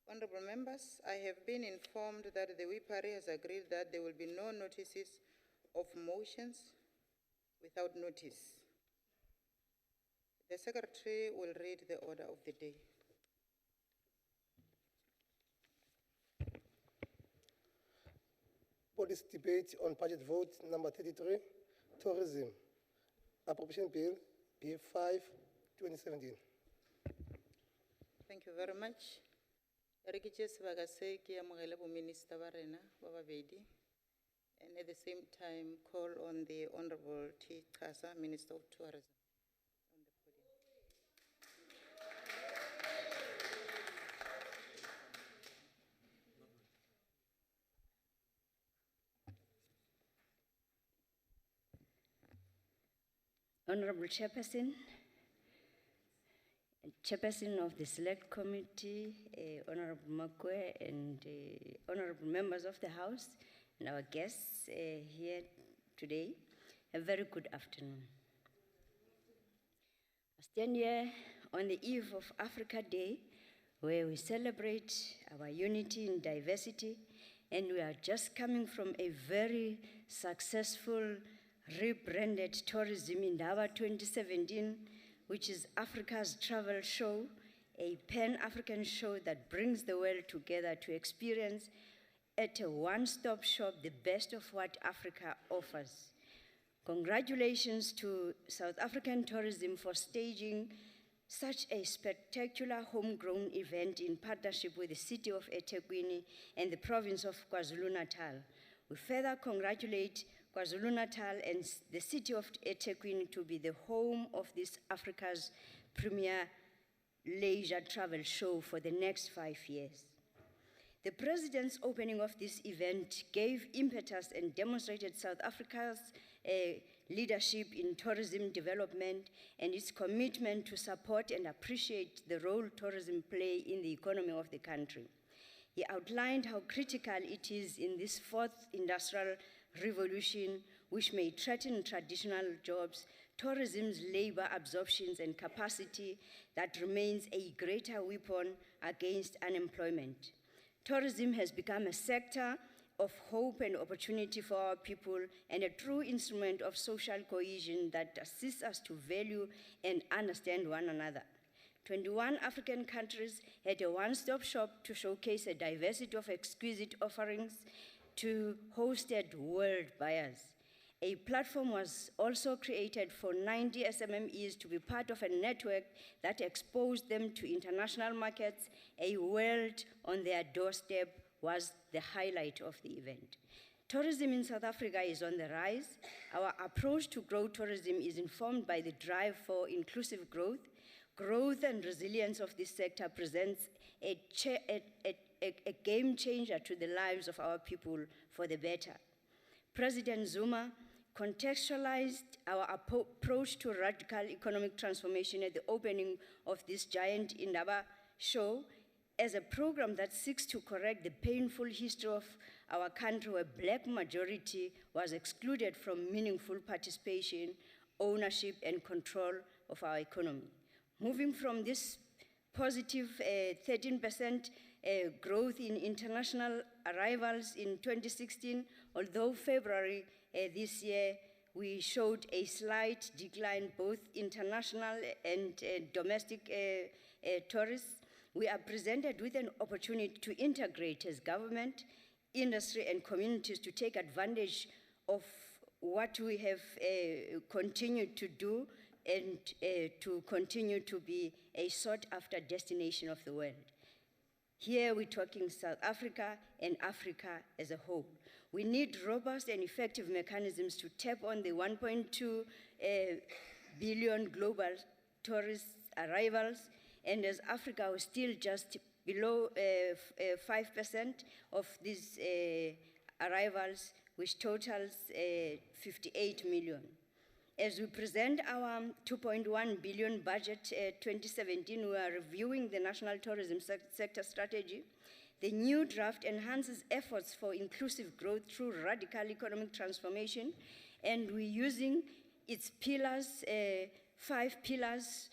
Honorable members, I have been informed that the WIPARI has agreed that there will be no notices of motions without notice. The Secretary will read the order of the day. Body's debate on budget vote number 33, tourism. Appropriation Bill, B5, 2017. Thank you very much. Minister Barena, and at the same time call on the Honorable T. Kasa, Minister of Tourism, on the podium. Honorable Chairperson of the Select Committee, Honorable Makwe, and honorable members of the House, and our guests here today, a very good afternoon. I stand here on the eve of Africa Day, where we celebrate our unity in diversity, and we are just coming from a very successful rebranded Tourism Indaba 2017, which is Africa's travel show, a pan-African show that brings the world together to experience at a one-stop shop the best of what Africa offers. Congratulations to South African tourism for staging such a spectacular homegrown event in partnership with the city of eThekwini and the province of KwaZulu-Natal. We further congratulate KwaZulu-Natal and the city of eThekwini to be the home of this Africa's premier leisure travel show for the next 5 years. The President's opening of this event gave impetus and demonstrated South Africa's leadership in tourism development and its commitment to support and appreciate the role tourism plays in the economy of the country. He outlined how critical it is in this fourth industrial revolution, which may threaten traditional jobs, tourism's labor absorptions and capacity that remains a greater weapon against unemployment. Tourism has become a sector of hope and opportunity for our people and a true instrument of social cohesion that assists us to value and understand one another. 21 African countries had a one-stop shop to showcase a diversity of exquisite offerings to hosted world buyers. A platform was also created for 90 SMMEs to be part of a network that exposed them to international markets. A world on their doorstep was the highlight of the event. Tourism in South Africa is on the rise. Our approach to grow tourism is informed by the drive for inclusive growth. Growth and resilience of this sector presents a game changer to the lives of our people for the better. President Zuma contextualized our approach to radical economic transformation at the opening of this giant Indaba show as a program that seeks to correct the painful history of our country where black majority was excluded from meaningful participation, ownership, and control of our economy. Moving from this positive 13% growth in international arrivals in 2016, although February this year we showed a slight decline both international and domestic tourists, we are presented with an opportunity to integrate as government, industry, and communities to take advantage of what we have continued to do and to continue to be a sought-after destination of the world. Here we're talking South Africa and Africa as a whole. We need robust and effective mechanisms to tap on the 1.2 billion global tourist arrivals, and as Africa was still just below 5% of these arrivals, which totals 58 million. As we present our 2.1 billion budget 2017, we are reviewing the national tourism sector strategy. The new draft enhances efforts for inclusive growth through radical economic transformation, and we're using its pillars, 5 pillars,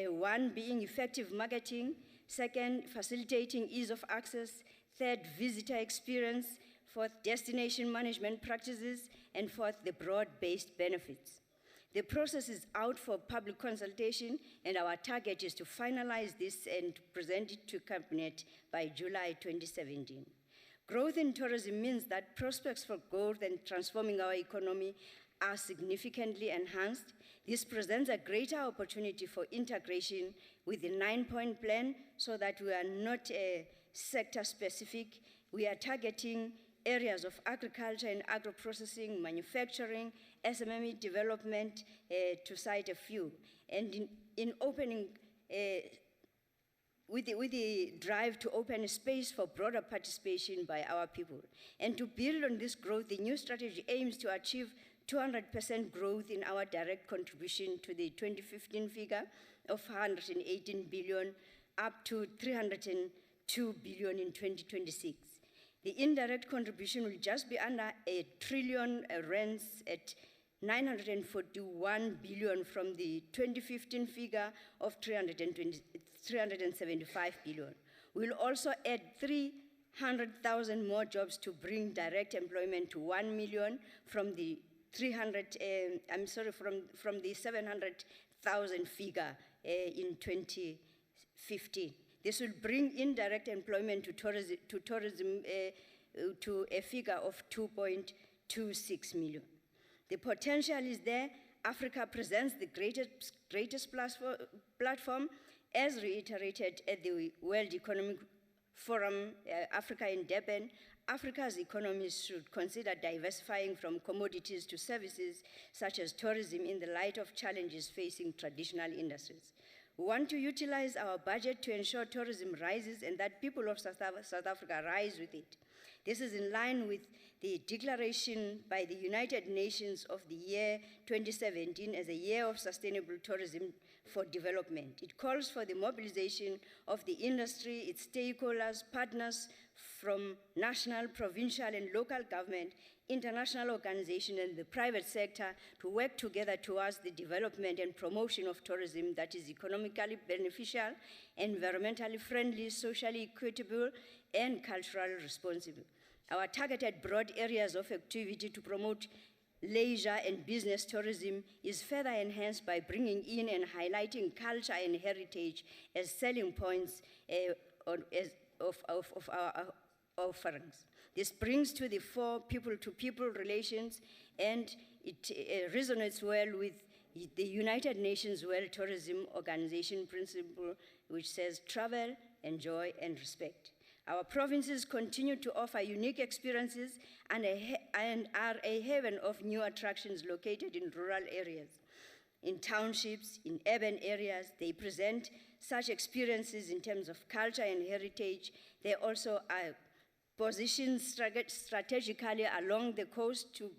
one being effective marketing, Second, facilitating ease of access. Third, visitor experience. Fourth, destination management practices. And fourth, the broad-based benefits. The process is out for public consultation, and our target is to finalize this and present it to Cabinet by July 2017. Growth in tourism means that prospects for growth and transforming our economy are significantly enhanced. This presents a greater opportunity for integration with the 9-point plan so that we are not sector-specific. We are targeting areas of agriculture and agro-processing, manufacturing, SMME development, to cite a few. And in opening, with the drive to open a space for broader participation by our people. And to build on this growth, the new strategy aims to achieve 200% growth in our direct contribution to the 2015 figure of 118 billion up to 302 billion in 2026. The indirect contribution will just be under 1 trillion rands at 941 billion from the 2015 figure of 375 billion. We'll also add 300,000 more jobs to bring direct employment to 1 million from the from the 700,000 figure in 2015. This will bring indirect employment to tourism to a figure of 2.26 million. The potential is there. Africa presents the greatest platform, as reiterated at the World Economic Forum, Africa in Durban. Africa's economies should consider diversifying from commodities to services, such as tourism, in the light of challenges facing traditional industries. We want to utilize our budget to ensure tourism rises and that people of South Africa rise with it. This is in line with the declaration by the United Nations of the year 2017 as a year of sustainable tourism for development. It calls for the mobilization of the industry, its stakeholders, partners from national, provincial, and local government, international organizations, and the private sector to work together towards the development and promotion of tourism that is economically beneficial, environmentally friendly, socially equitable, and culturally responsible. Our targeted broad areas of activity to promote leisure and business tourism is further enhanced by bringing in and highlighting culture and heritage as selling points of our offerings. This brings to the fore people-to-people relations, and it resonates well with the United Nations World Tourism Organization principle, which says travel, enjoy, and respect. Our provinces continue to offer unique experiences and are a haven of new attractions located in rural areas. In townships, in urban areas, they present such experiences in terms of culture and heritage. They also are positioned strategically along the coast to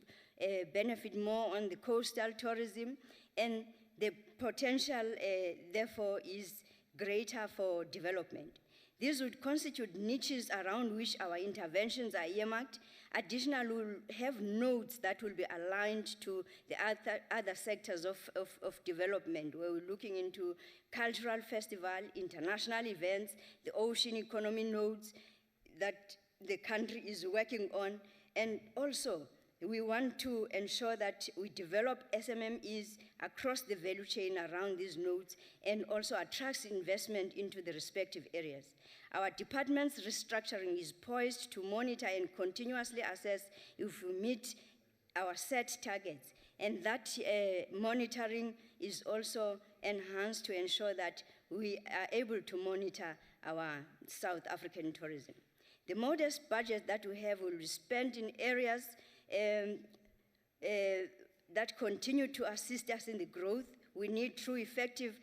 benefit more on the coastal tourism, and the potential, therefore, is greater for development. These would constitute niches around which our interventions are earmarked. Additionally, we'll have nodes that will be aligned to the other sectors of development, where we're looking into cultural festival, international events, the ocean economy nodes that the country is working on. And also, we want to ensure that we develop SMMEs across the value chain around these nodes and also attracts investment into the respective areas. Our department's restructuring is poised to monitor and continuously assess if we meet our set targets. And that monitoring is also enhanced to ensure that we are able to monitor our South African tourism. The modest budget that we have will be spent in areas that continue to assist us in the growth. We need true effective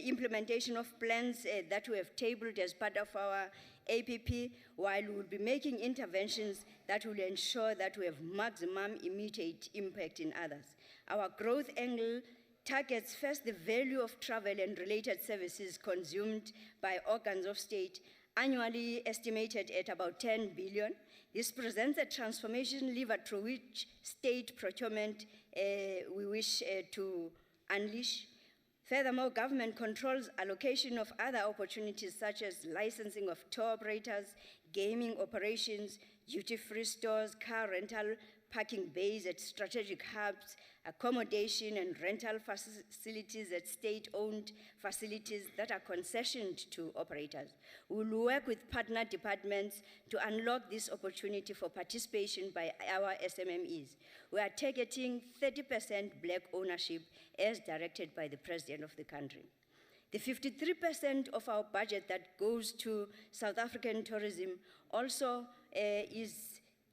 implementation of plans that we have tabled as part of our APP, while we will be making interventions that will ensure that we have maximum immediate impact in others. Our growth angle targets first the value of travel and related services consumed by organs of state, annually estimated at about 10 billion. This presents a transformation lever through which state procurement we wish to unleash. Furthermore, government controls allocation of other opportunities such as licensing of tour operators, gaming operations, duty-free stores, car rental, parking bays at strategic hubs, accommodation and rental facilities at state-owned facilities that are concessioned to operators. We will work with partner departments to unlock this opportunity for participation by our SMMEs. We are targeting 30% black ownership as directed by the President of the country. The 53% of our budget that goes to South African tourism also is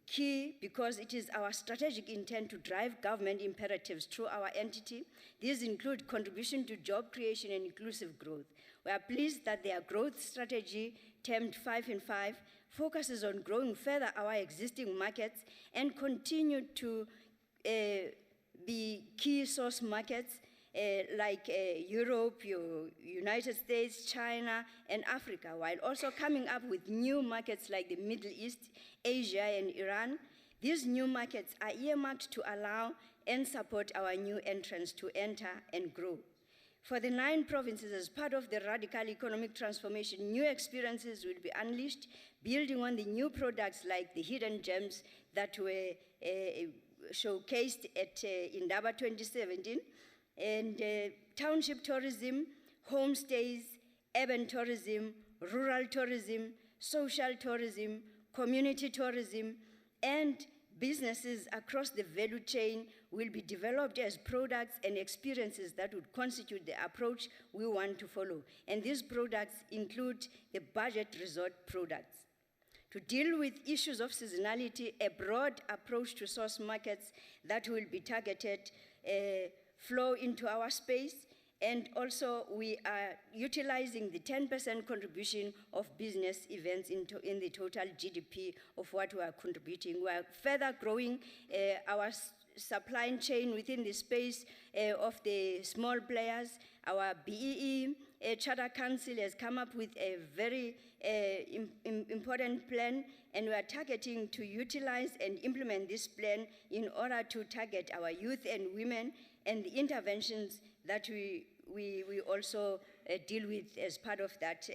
key because it is our strategic intent to drive government imperatives through our entity. These include contribution to job creation and inclusive growth. We are pleased that their growth strategy, termed 5 in 5, focuses on growing further our existing markets and continue to be key source markets like Europe, United States, China, and Africa, while also coming up with new markets like the Middle East, Asia, and Iran. These new markets are earmarked to allow and support our new entrants to enter and grow. For the 9 provinces, as part of the radical economic transformation, new experiences will be unleashed, building on the new products like the hidden gems that were showcased at Indaba 2017, and township tourism, homestays, urban tourism, rural tourism, social tourism, community tourism, and businesses across the value chain will be developed as products and experiences that would constitute the approach we want to follow. And these products include the budget resort products. To deal with issues of seasonality, a broad approach to source markets that will be targeted flow into our space, and also we are utilizing the 10% contribution of business events in the total GDP of what we are contributing. We are further growing our supply chain within the space of the small players. Our BEE Charter Council has come up with a very important plan, and we are targeting to utilize and implement this plan in order to target our youth and women and the interventions that we also deal with as part of that,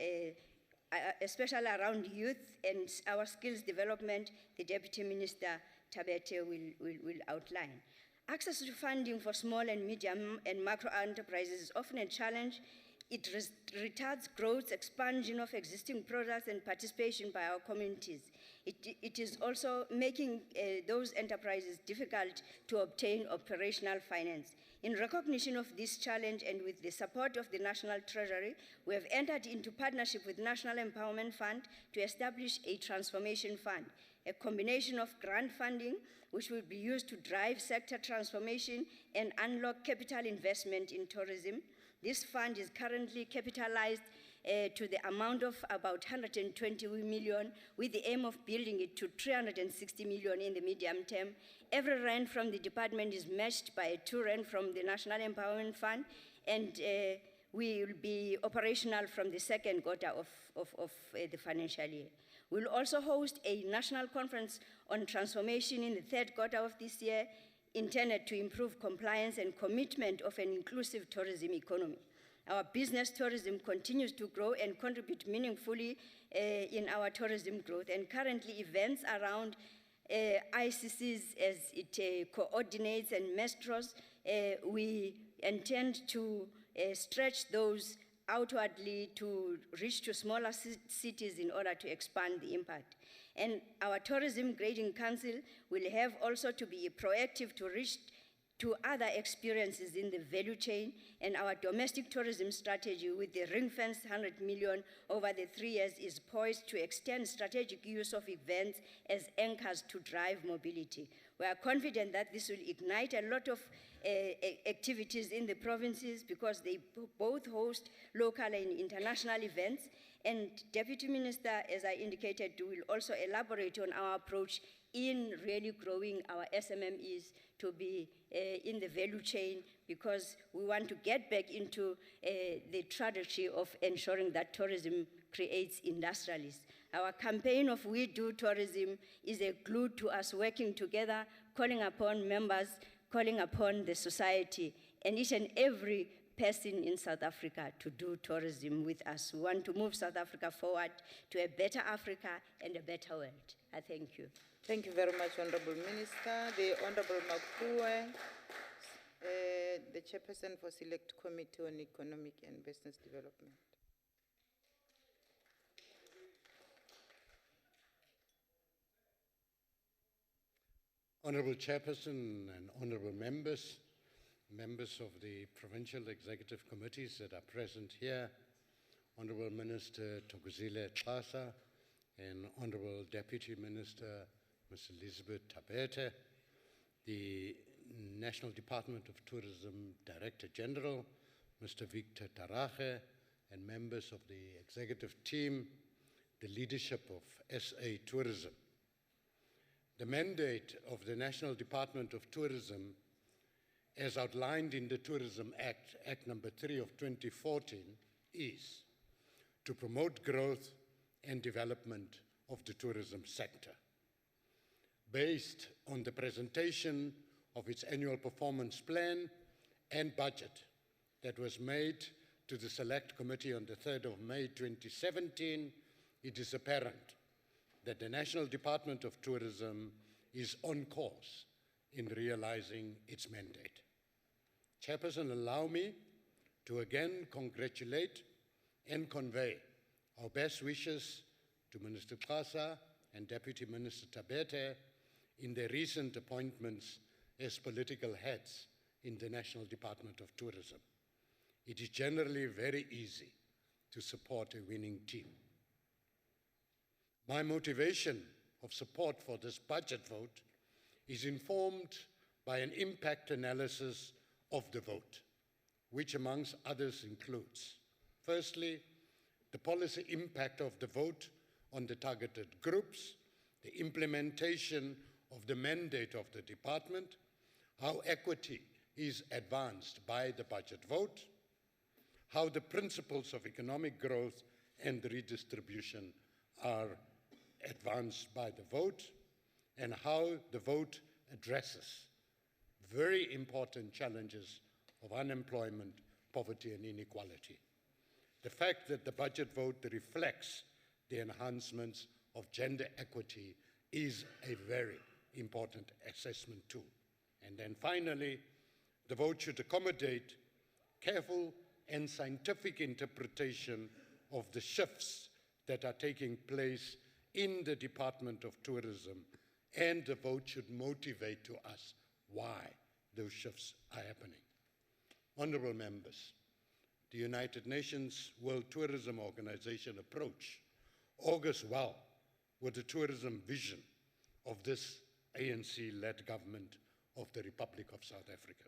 especially around youth and our skills development. The Deputy Minister, Tabete, will outline. Access to funding for small and medium and macro enterprises is often a challenge. It retards growth, expansion of existing products, and participation by our communities. It is also making those enterprises difficult to obtain operational finance. In recognition of this challenge and with the support of the National Treasury, we have entered into partnership with National Empowerment Fund to establish a transformation fund, a combination of grant funding, which will be used to drive sector transformation and unlock capital investment in tourism. This fund is currently capitalized to the amount of about 120 million, with the aim of building it to 360 million in the medium term. Every rand from the department is matched by 2 rand from the National Empowerment Fund, and we will be operational from the second quarter of the financial year. We'll also host a national conference on transformation in the third quarter of this year, intended to improve compliance and commitment of an inclusive tourism economy. Our business tourism continues to grow and contribute meaningfully in our tourism growth, and currently events around ICCs as it coordinates and Mestros, we intend to stretch those outwardly to reach to smaller cities in order to expand the impact. And our Tourism Grading Council will have also to be proactive to reach to other experiences in the value chain, and our domestic tourism strategy with the ring-fenced 100 million over the 3 years is poised to extend strategic use of events as anchors to drive mobility. We are confident that this will ignite a lot of activities in the provinces because they both host local and international events. And Deputy Minister, as I indicated, will also elaborate on our approach in really growing our SMMEs to be in the value chain, because we want to get back into the trajectory of ensuring that tourism creates industrialists. Our campaign of We Do Tourism is a glue to us working together, calling upon members, calling upon the society, and each and every person in South Africa to do tourism with us. We want to move South Africa forward to a better Africa and a better world. I thank you. Thank you very much, Honorable Minister. The Honorable Makue, the Chairperson for Select Committee on Economic and Business Development. Honorable Chairperson and honorable members, members of the provincial executive committees that are present here, Honorable Minister Thokozile Xasa and Honorable Deputy Minister Ms. Elizabeth Tabete, the National Department of Tourism Director General, Mr. Victor Tarache, and members of the executive team, the leadership of SA Tourism. The mandate of the National Department of Tourism, as outlined in the Tourism Act, Act number 3 of 2014, is to promote growth and development of the tourism sector. Based on the presentation of its annual performance plan and budget that was made to the Select Committee on the 3rd of May 2017, it is apparent that the National Department of Tourism is on course in realizing its mandate. Chairperson, allow me to again congratulate and convey our best wishes to Minister Xasa and Deputy Minister Tabete in their recent appointments as political heads in the National Department of Tourism. It is generally very easy to support a winning team. My motivation of support for this budget vote is informed by an impact analysis of the vote, which amongst others includes, firstly, the policy impact of the vote on the targeted groups, the implementation of the mandate of the department, how equity is advanced by the budget vote, how the principles of economic growth and redistribution are advanced by the vote, and how the vote addresses very important challenges of unemployment, poverty, and inequality. The fact that the budget vote reflects the enhancements of gender equity is a very important assessment tool. And then finally, the vote should accommodate careful and scientific interpretation of the shifts that are taking place in the Department of Tourism, and the vote should motivate to us why those shifts are happening. Honorable members, the United Nations World Tourism Organization approach augurs well with the tourism vision of this ANC-led government of the Republic of South Africa.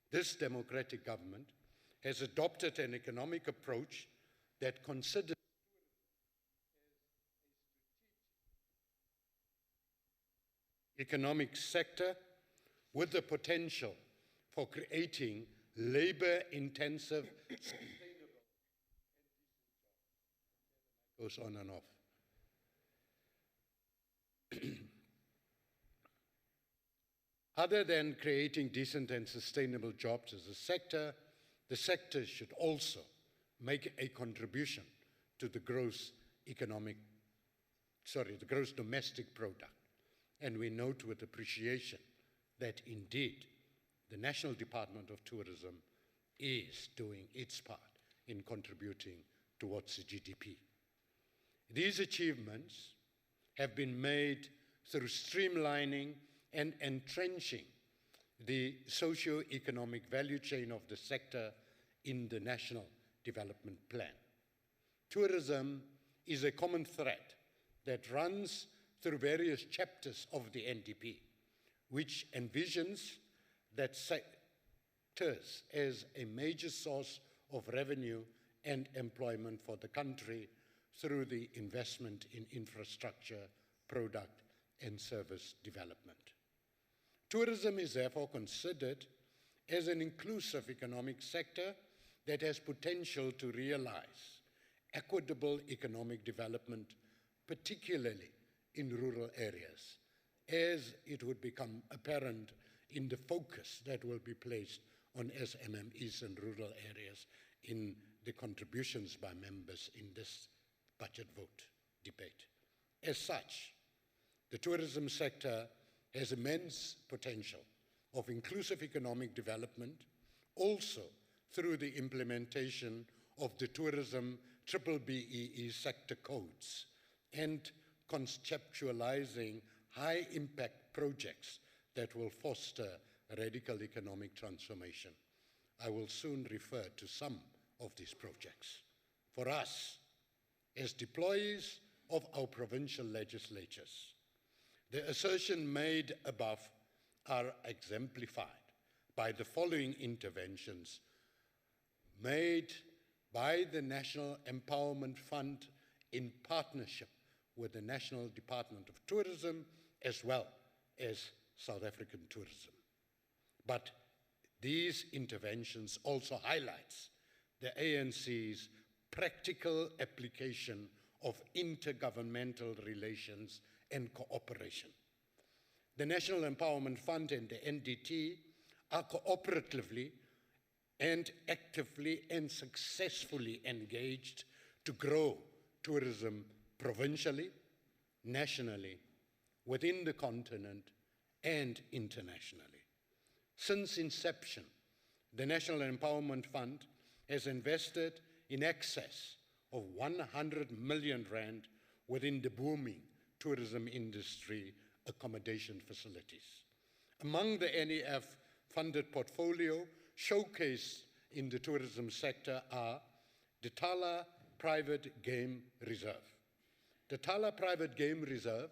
This democratic government has adopted an economic approach that considers economic sector with the potential for creating labor-intensive, sustainable, and decent jobs. Goes on and off. Other than creating decent and sustainable jobs as a sector, the sector should also make a contribution to the gross domestic product. And we note with appreciation that indeed the National Department of Tourism is doing its part in contributing towards the GDP. These achievements have been made through streamlining and entrenching the socio-economic value chain of the sector in the National Development Plan. Tourism is a common thread that runs through various chapters of the NDP, which envisions that sectors as a major source of revenue and employment for the country through the investment in infrastructure, product, and service development. Tourism is therefore considered as an inclusive economic sector that has potential to realize equitable economic development particularly in rural areas, as it would become apparent in the focus that will be placed on SMMEs in rural areas in the contributions by members in this budget vote debate. As such, the tourism sector has immense potential of inclusive economic development, also through the implementation of the tourism BBBEE sector codes and conceptualizing high-impact projects that will foster radical economic transformation. I will soon refer to some of these projects. For us, as deployees of our provincial legislatures, the assertion made above are exemplified by the following interventions made by the National Empowerment Fund in partnership with the National Department of Tourism as well as South African tourism. But these interventions also highlights the ANC's practical application of intergovernmental relations and cooperation. The National Empowerment Fund and the NDT are cooperatively and actively and successfully engaged to grow tourism provincially, nationally, within the continent, and internationally. Since inception, the National Empowerment Fund has invested in excess of 100 million rand within the booming tourism industry accommodation facilities. Among the NEF-funded portfolio showcased in the tourism sector are the Tala Private Game Reserve. The Tala Private Game Reserve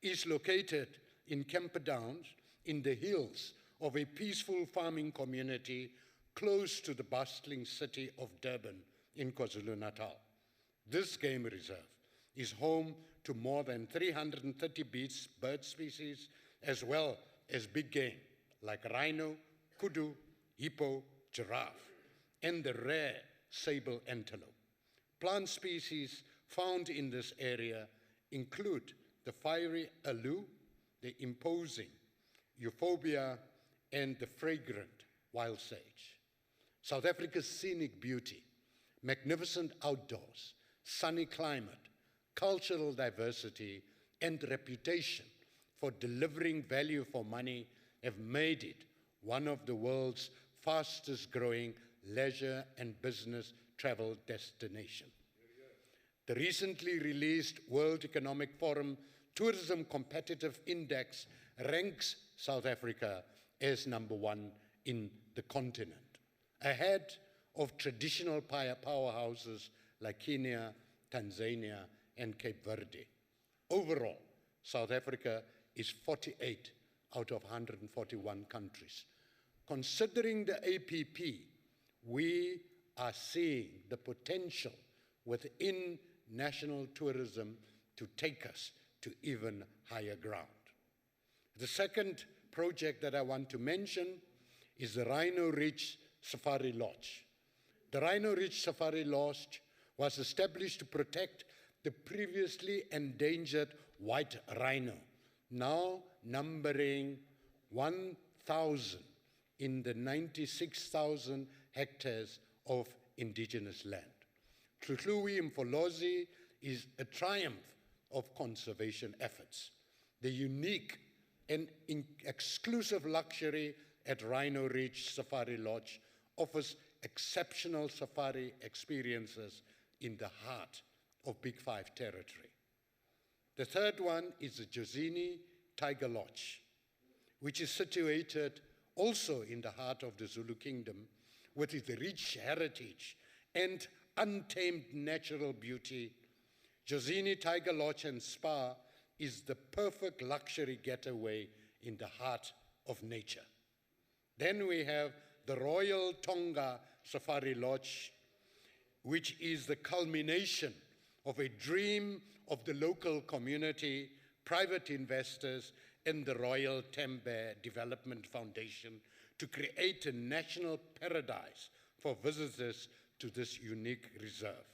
is located in Camperdown in the hills of a peaceful farming community close to the bustling city of Durban in KwaZulu-Natal. This game reserve is home to more than 330 bird species, as well as big game like rhino, kudu, hippo, giraffe, and the rare sable antelope. Plant species found in this area include the fiery aloe, the imposing euphorbia, and the fragrant wild sage. South Africa's scenic beauty, magnificent outdoors, sunny climate, cultural diversity, and reputation for delivering value for money have made it one of the world's fastest growing leisure and business travel destinations. The recently released World Economic Forum Tourism Competitive Index ranks South Africa as #1 in the continent, ahead of traditional powerhouses like Kenya, Tanzania, and Cape Verde. Overall, South Africa is 48 out of 141 countries. Considering the APP, we are seeing the potential within national tourism to take us to even higher ground. The second project that I want to mention is the Rhino Ridge Safari Lodge. The Rhino Ridge Safari Lodge was established to protect the previously endangered white rhino, now numbering 1,000 in the 96,000 hectares of indigenous land. Tlhutlhui Mfolozi is a triumph of conservation efforts. The unique and exclusive luxury at Rhino Ridge Safari Lodge offers exceptional safari experiences in the heart of Big Five territory. The third one is the Jozini Tiger Lodge, which is situated also in the heart of the Zulu Kingdom, with its rich heritage and untamed natural beauty. Jozini Tiger Lodge and Spa is the perfect luxury getaway in the heart of nature. Then we have the Royal Tonga Safari Lodge, which is the culmination of a dream of the local community, private investors, and the Royal Tembe Development Foundation to create a national paradise for visitors to this unique reserve.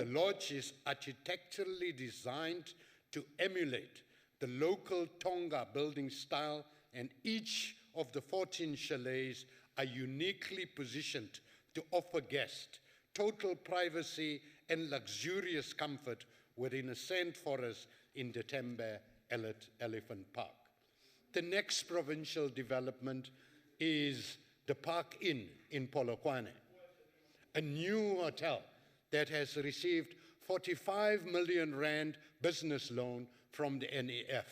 The lodge is architecturally designed to emulate the local Tonga building style, and each of the 14 chalets are uniquely positioned to offer guests total privacy and luxurious comfort within a sand forest in the Tembe Elephant Park. The next provincial development is the Park Inn in Polokwane, a new hotel that has received 45 million rand business loan from the NEF.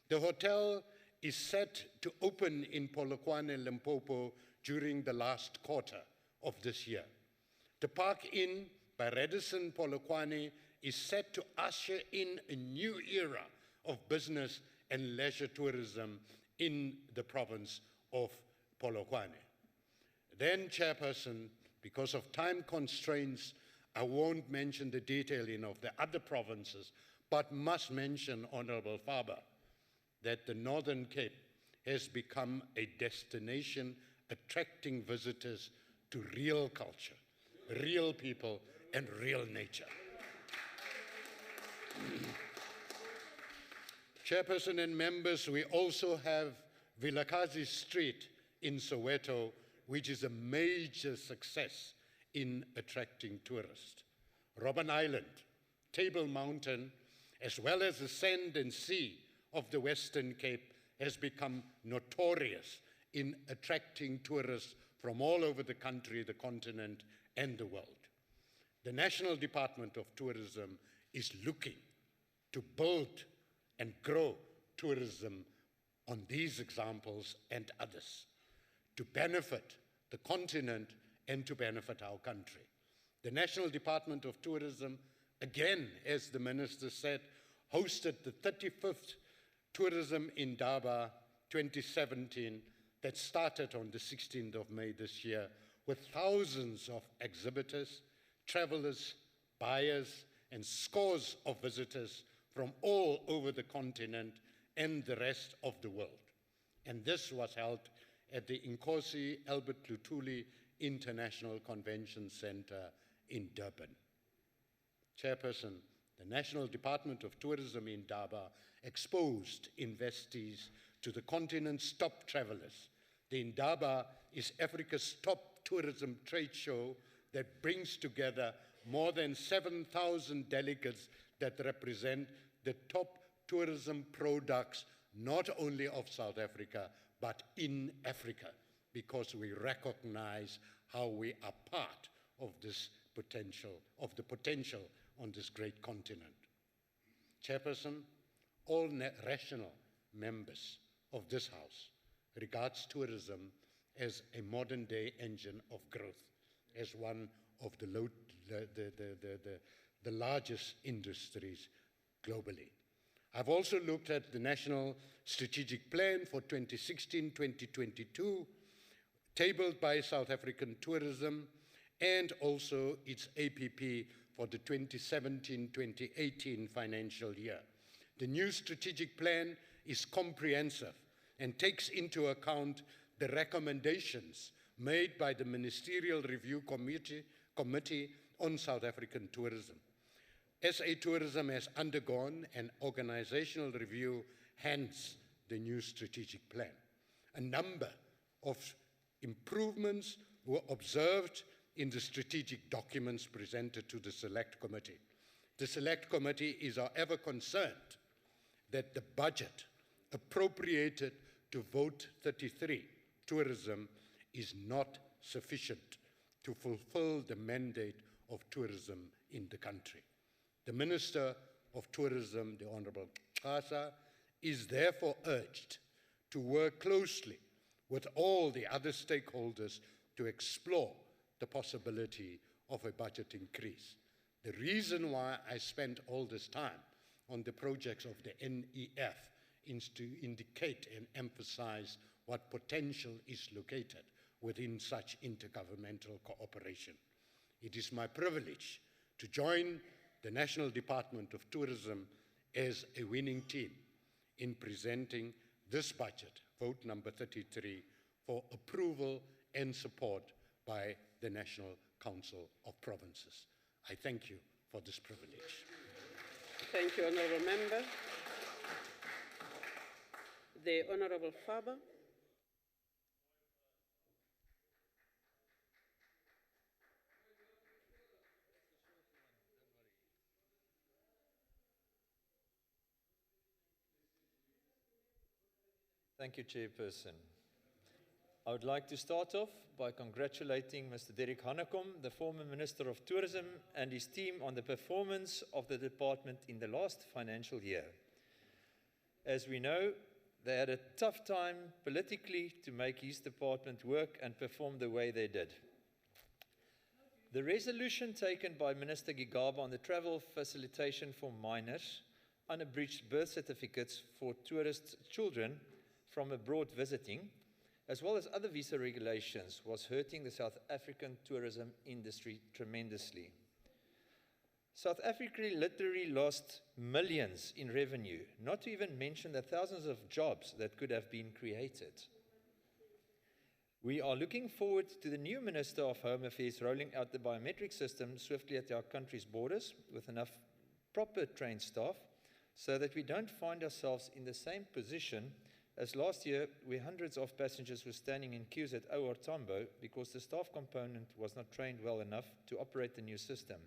The hotel is set to open in Polokwane, Limpopo during the last quarter of this year. The Park Inn by Radisson Polokwane is set to usher in a new era of business and leisure tourism in the province of Polokwane. Then, Chairperson, because of time constraints, I won't mention the detailing of the other provinces, but must mention, Honorable Faber, that the Northern Cape has become a destination attracting visitors to real culture, real people, and real nature. Chairperson and members, we also have Vilakazi Street in Soweto, which is a major success in attracting tourists. Robben Island, Table Mountain, as well as the sand and sea of the Western Cape, has become notorious in attracting tourists from all over the country, the continent, and the world. The National Department of Tourism is looking to build and grow tourism on these examples and others to benefit the continent and to benefit our country. The National Department of Tourism, again, as the Minister said, hosted the 35th Tourism in Daba 2017 that started on the 16th of May this year with thousands of exhibitors, travelers, buyers, and scores of visitors from all over the continent and the rest of the world. And this was held at the Nkosi Albert Luthuli International Convention Center in Durban. Chairperson, the National Department of Tourism in Daba exposed investees to the continent's top travelers. The Indaba is Africa's top tourism trade show that brings together more than 7,000 delegates that represent the top tourism products, not only of South Africa, but in Africa, because we recognize how we are part of this potential, of the potential on this great continent. Chairperson, all rational members of this House regards tourism as a modern-day engine of growth, as one of the largest industries globally. I've also looked at the National Strategic Plan for 2016-2022, tabled by South African Tourism, and also its APP for the 2017-2018 financial year. The new strategic plan is comprehensive and takes into account the recommendations made by the Ministerial Review Committee on South African Tourism. SA Tourism has undergone an organizational review, hence the new strategic plan. A number of improvements were observed in the strategic documents presented to the Select Committee. The Select Committee is, however, concerned that the budget appropriated to Vote 33, tourism, is not sufficient to fulfill the mandate of tourism in the country. The Minister of Tourism, the Honorable Xasa, is therefore urged to work closely with all the other stakeholders to explore the possibility of a budget increase. The reason why I spent all this time on the projects of the NEF is to indicate and emphasize what potential is located within such intergovernmental cooperation. It is my privilege to join the National Department of Tourism as a winning team in presenting this budget, vote number 33, for approval and support by the National Council of Provinces. I thank you for this privilege. Thank you, Honourable Member. The Honourable Faber. Thank you, Chairperson. I would like to start off by congratulating Mr. Derek Hanekom, the former Minister of Tourism, and his team on the performance of the department in the last financial year. As we know, they had a tough time politically to make his department work and perform the way they did. The resolution taken by Minister Gigaba on the travel facilitation for minors, unabridged birth certificates for tourist children from abroad visiting, as well as other visa regulations, was hurting the South African tourism industry tremendously. South Africa literally lost millions in revenue, not to even mention the thousands of jobs that could have been created. We are looking forward to the new Minister of Home Affairs rolling out the biometric system swiftly at our country's borders with enough proper trained staff so that we don't find ourselves in the same position as last year, where hundreds of passengers were standing in queues at OR Tambo because the staff component was not trained well enough to operate the new system.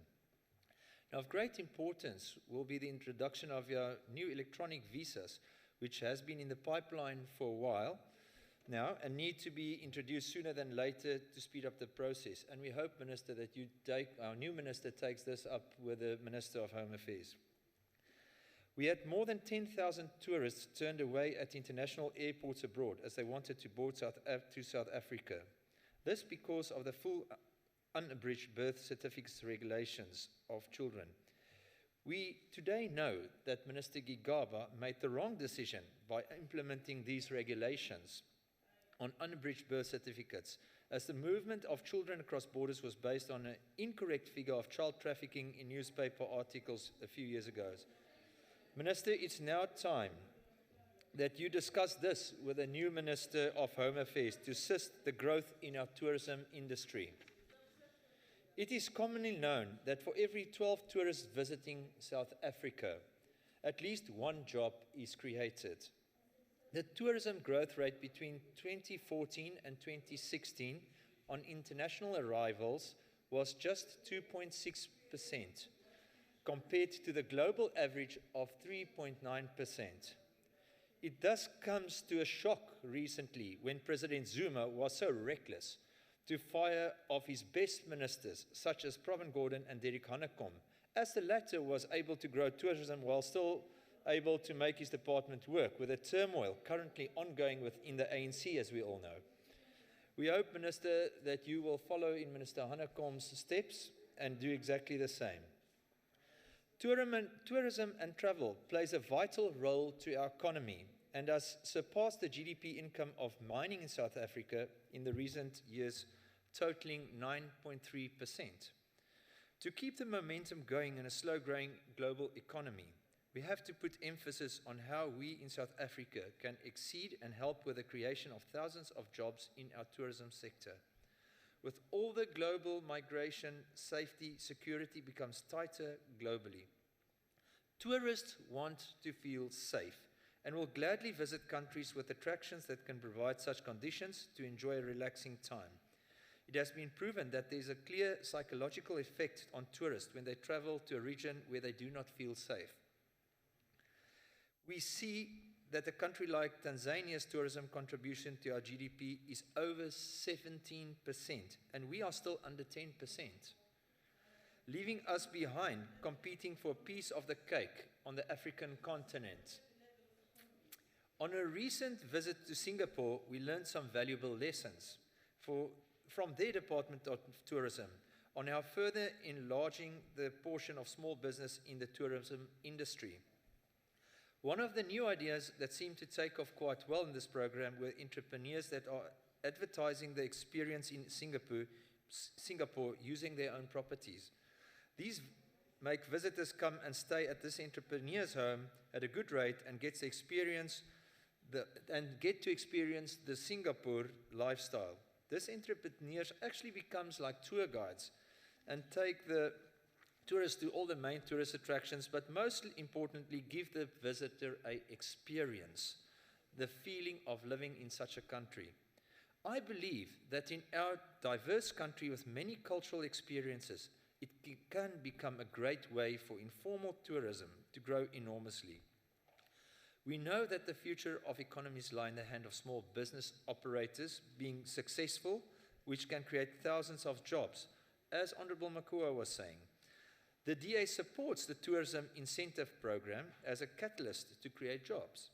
Now, of great importance will be the introduction of our new electronic visas, which has been in the pipeline for a while now and need to be introduced sooner than later to speed up the process. And we hope, Minister, that our new Minister takes this up with the Minister of Home Affairs. We had more than 10,000 tourists turned away at international airports abroad as they wanted to board to South Africa. This because of the full unabridged birth certificates regulations of children. We today know that Minister Gigaba made the wrong decision by implementing these regulations on unabridged birth certificates, as the movement of children across borders was based on an incorrect figure of child trafficking in newspaper articles a few years ago. Minister, it's now time that you discuss this with the new Minister of Home Affairs to assist the growth in our tourism industry. It is commonly known that for every 12 tourists visiting South Africa, at least one job is created. The tourism growth rate between 2014 and 2016 on international arrivals was just 2.6%. compared to the global average of 3.9%. It thus comes to a shock recently when President Zuma was so reckless to fire off his best ministers, such as Pravin Gordhan and Derek Hanekom, as the latter was able to grow tourism while still able to make his department work, with the turmoil currently ongoing within the ANC, as we all know. We hope, Minister, that you will follow in Minister Hanekom's steps and do exactly the same. Tourism and travel plays a vital role to our economy and has surpassed the GDP income of mining in South Africa in the recent years, totaling 9.3%. To keep the momentum going in a slow-growing global economy, we have to put emphasis on how we in South Africa can exceed and help with the creation of thousands of jobs in our tourism sector. With all the global migration, safety, security becomes tighter globally. Tourists want to feel safe and will gladly visit countries with attractions that can provide such conditions to enjoy a relaxing time. It has been proven that there is a clear psychological effect on tourists when they travel to a region where they do not feel safe. We see that a country like Tanzania's tourism contribution to our GDP is over 17%, and we are still under 10%, leaving us behind competing for a piece of the cake on the African continent. On a recent visit to Singapore, we learned some valuable lessons from their Department of Tourism on how further enlarging the portion of small business in the tourism industry. One of the new ideas that seemed to take off quite well in this program were entrepreneurs that are advertising the experience in Singapore using their own properties. These make visitors come and stay at this entrepreneur's home at a good rate and get to experience the Singapore lifestyle. This entrepreneurs actually becomes like tour guides and take the tourists to all the main tourist attractions, but most importantly, give the visitor an experience, the feeling of living in such a country. I believe that in our diverse country with many cultural experiences, it can become a great way for informal tourism to grow enormously. We know that the future of economies lie in the hand of small business operators being successful, which can create thousands of jobs, as Honorable Makua was saying. The DA supports the Tourism Incentive Program as a catalyst to create jobs.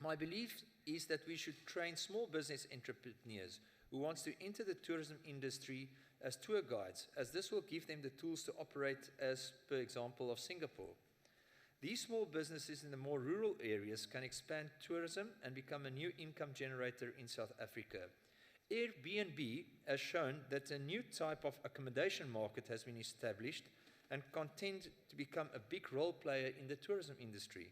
My belief is that we should train small business entrepreneurs who want to enter the tourism industry as tour guides, as this will give them the tools to operate as per example of Singapore. These small businesses in the more rural areas can expand tourism and become a new income generator in South Africa. Airbnb has shown that a new type of accommodation market has been established and contend to become a big role player in the tourism industry.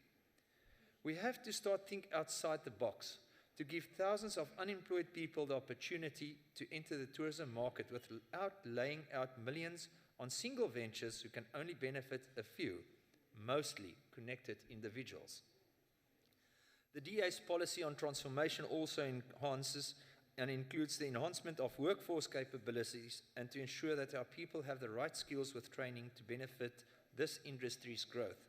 We have to start thinking outside the box to give thousands of unemployed people the opportunity to enter the tourism market without laying out millions on single ventures who can only benefit a few, mostly connected individuals. The DA's policy on transformation also enhances and includes the enhancement of workforce capabilities and to ensure that our people have the right skills with training to benefit this industry's growth.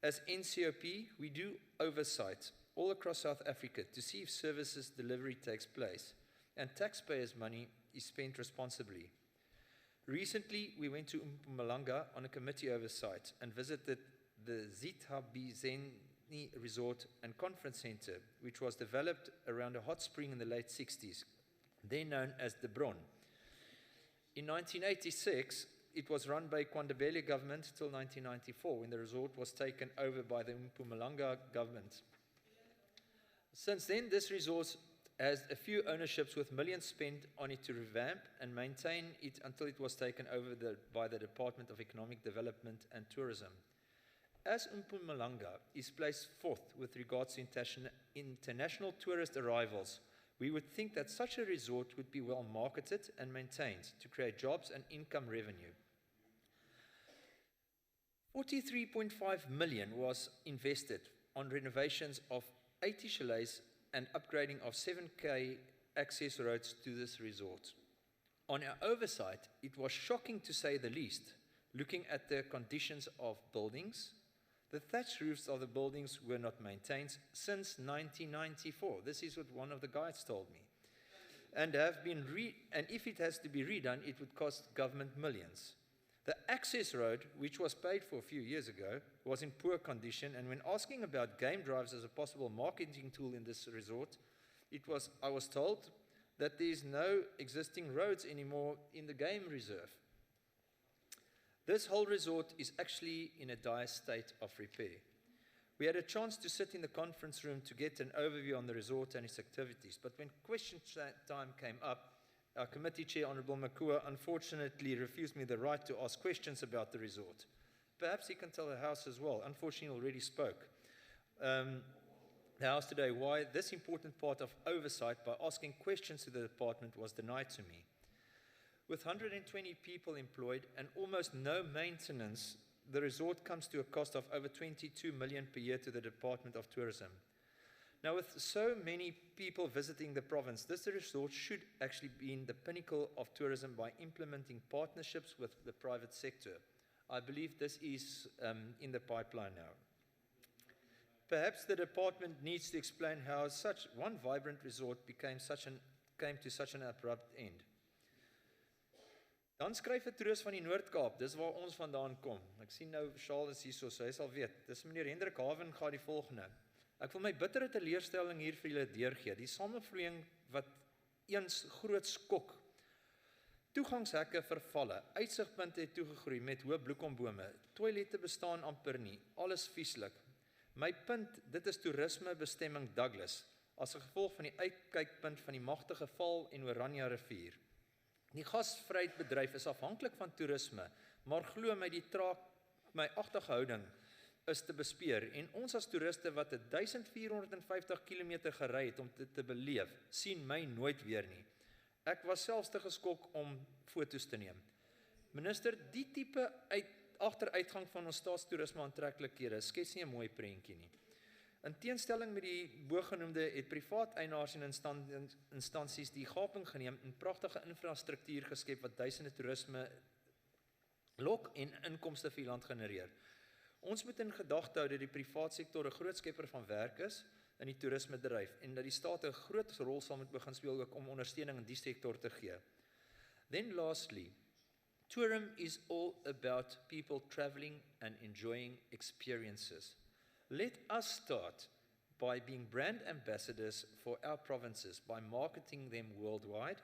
As NCOP, we do oversight all across South Africa to see if services delivery takes place and taxpayers' money is spent responsibly. Recently, we went to Mpumalanga on a committee oversight and visited the Zithabizeni Resort and Conference Center, which was developed around a hot spring in the late 60s, then known as the Bron. In 1986, it was run by Kwandebele government till 1994, when the resort was taken over by the Mpumalanga government. Since then, this resort has a few ownerships with millions spent on it to revamp and maintain it until it was taken over by the Department of Economic Development and Tourism. As Mpumalanga is placed fourth with regards to international tourist arrivals, we would think that such a resort would be well marketed and maintained to create jobs and income revenue. 43.5 million was invested on renovations of 80 chalets and upgrading of 7K access roads to this resort. On our oversight, it was shocking to say the least, looking at the conditions of buildings. The thatch roofs of the buildings were not maintained since 1994. This is what one of the guides told me. And if it has to be redone, it would cost government millions. The access road, which was paid for a few years ago, was in poor condition, and when asking about game drives as a possible marketing tool in this resort, I was told that there is no existing roads anymore in the game reserve. This whole resort is actually in a dire state of repair. We had a chance to sit in the conference room to get an overview on the resort and its activities, but when question time came up, our committee chair, Honorable Makua, unfortunately refused me the right to ask questions about the resort. Perhaps he can tell the House as well. Unfortunately, he already spoke. The House today why this important part of oversight by asking questions to the department was denied to me. With 120 people employed and almost no maintenance, the resort comes to a cost of over 22 million per year to the Department of Tourism. Now, with so many people visiting the province, this resort should actually be in the pinnacle of tourism by implementing partnerships with the private sector. I believe this is in the pipeline now. Perhaps the department needs to explain how such one vibrant resort came to such an abrupt end. Dan skryf 'n troos van die Noord-Kaap, dis waar ons vandaan kom. Ek sien nou Charles is hierso, so hy sal weet. Dis meneer Hendrik Haven gaan die volgende. Ek wil my bittere teleurstelling hier vir julle deurgee. Die samevloeiing wat eens groot skok. Toegangshekke vervalle, uitsigpunte het toegegroei met hoë bloekombome, toilette bestaan amper nie, alles vieslik. My punt, dit is toerisme bestemming Douglas, as 'n gevolg van die uitkykpunt van die magtige Val en Oranje rivier. Die gasvryheidsbedryf is afhanklik van toerisme, maar glo my die my agterhouding is te bespeer en ons as toeriste wat 1450 km gery het om dit te beleef, sien my nooit weer nie. Ek was selfs te geskok om foto's te neem. Minister, die tipe agteruitgang van ons staatstoerisme aantreklikhede skets nie 'n mooi prentjie nie. In teenstelling met die bogenoemde het privaat eienaars en instansies die gaping geneem en pragtige infrastruktuur geskep wat duisende toerisme lok en inkomste vir die land genereer. Ons moet in gedagte hou dat die privaat sektor 'n groot skepper van werk is in die toerismebedryf en dat die staat 'n groot rol sal moet begin speel ook om ondersteuning in die sektor te gee. Then lastly, tourism is all about people traveling and enjoying experiences. Let us start by being brand ambassadors for our provinces, by marketing them worldwide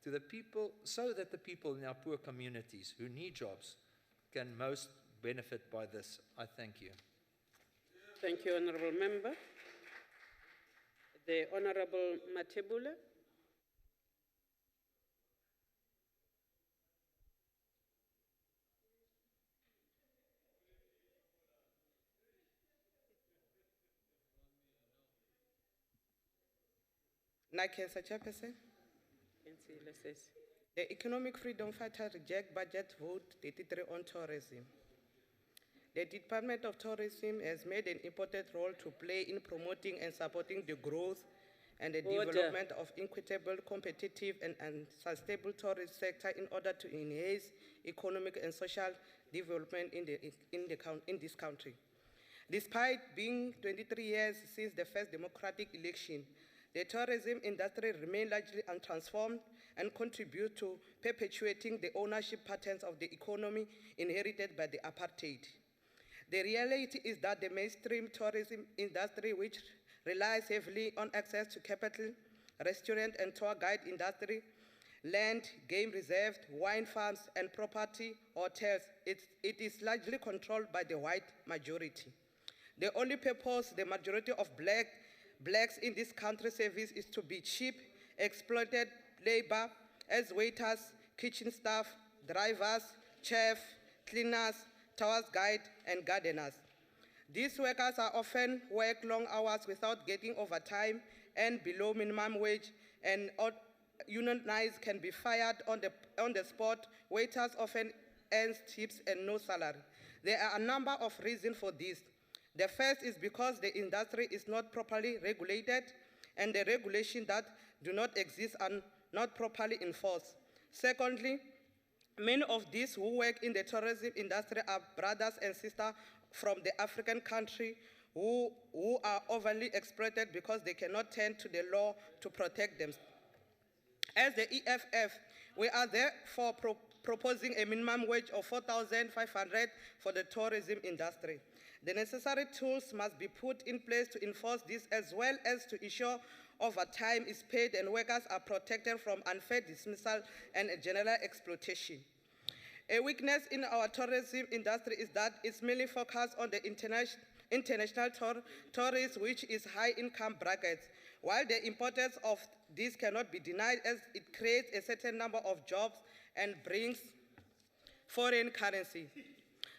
to the people, so that the people in our poor communities who need jobs can most benefit by this. I thank you. Thank you, Honourable Member. The Honourable Matebula. Nakesa Chairperson. The Economic Freedom Fighter reject budget vote 33 on tourism. The Department of Tourism has made an important role to play in promoting and supporting the growth and the Order. development of equitable, competitive, and sustainable tourist sector in order to enhance economic and social development in this country. Despite being 23 years since the first democratic election, the tourism industry remains largely untransformed and contribute to perpetuating the ownership patterns of the economy inherited by the apartheid. The reality is that the mainstream tourism industry, which relies heavily on access to capital, restaurant and tour guide industry, land, game reserve, wine farms, and property hotels, it is largely controlled by the white majority. The only purpose the majority of blacks in this country service is to be cheap, exploited labor as waiters, kitchen staff, drivers, chefs, cleaners, tours guide, and gardeners. These workers are often work long hours without getting overtime and below minimum wage, and unionized can be fired on the spot. Waiters often earn tips and no salary. There are a number of reasons for this. The first is because the industry is not properly regulated, and the regulations that do not exist are not properly enforced. Secondly, many of these who work in the tourism industry are brothers and sisters from the African country who are overly exploited because they cannot turn to the law to protect them. As the EFF, we are therefore proposing a minimum wage of 4,500 for the tourism industry. The necessary tools must be put in place to enforce this, as well as to ensure overtime is paid and workers are protected from unfair dismissal and general exploitation. A weakness in our tourism industry is that it's mainly focused on the international tourists, which is high-income brackets. While the importance of this cannot be denied, as it creates a certain number of jobs and brings foreign currency.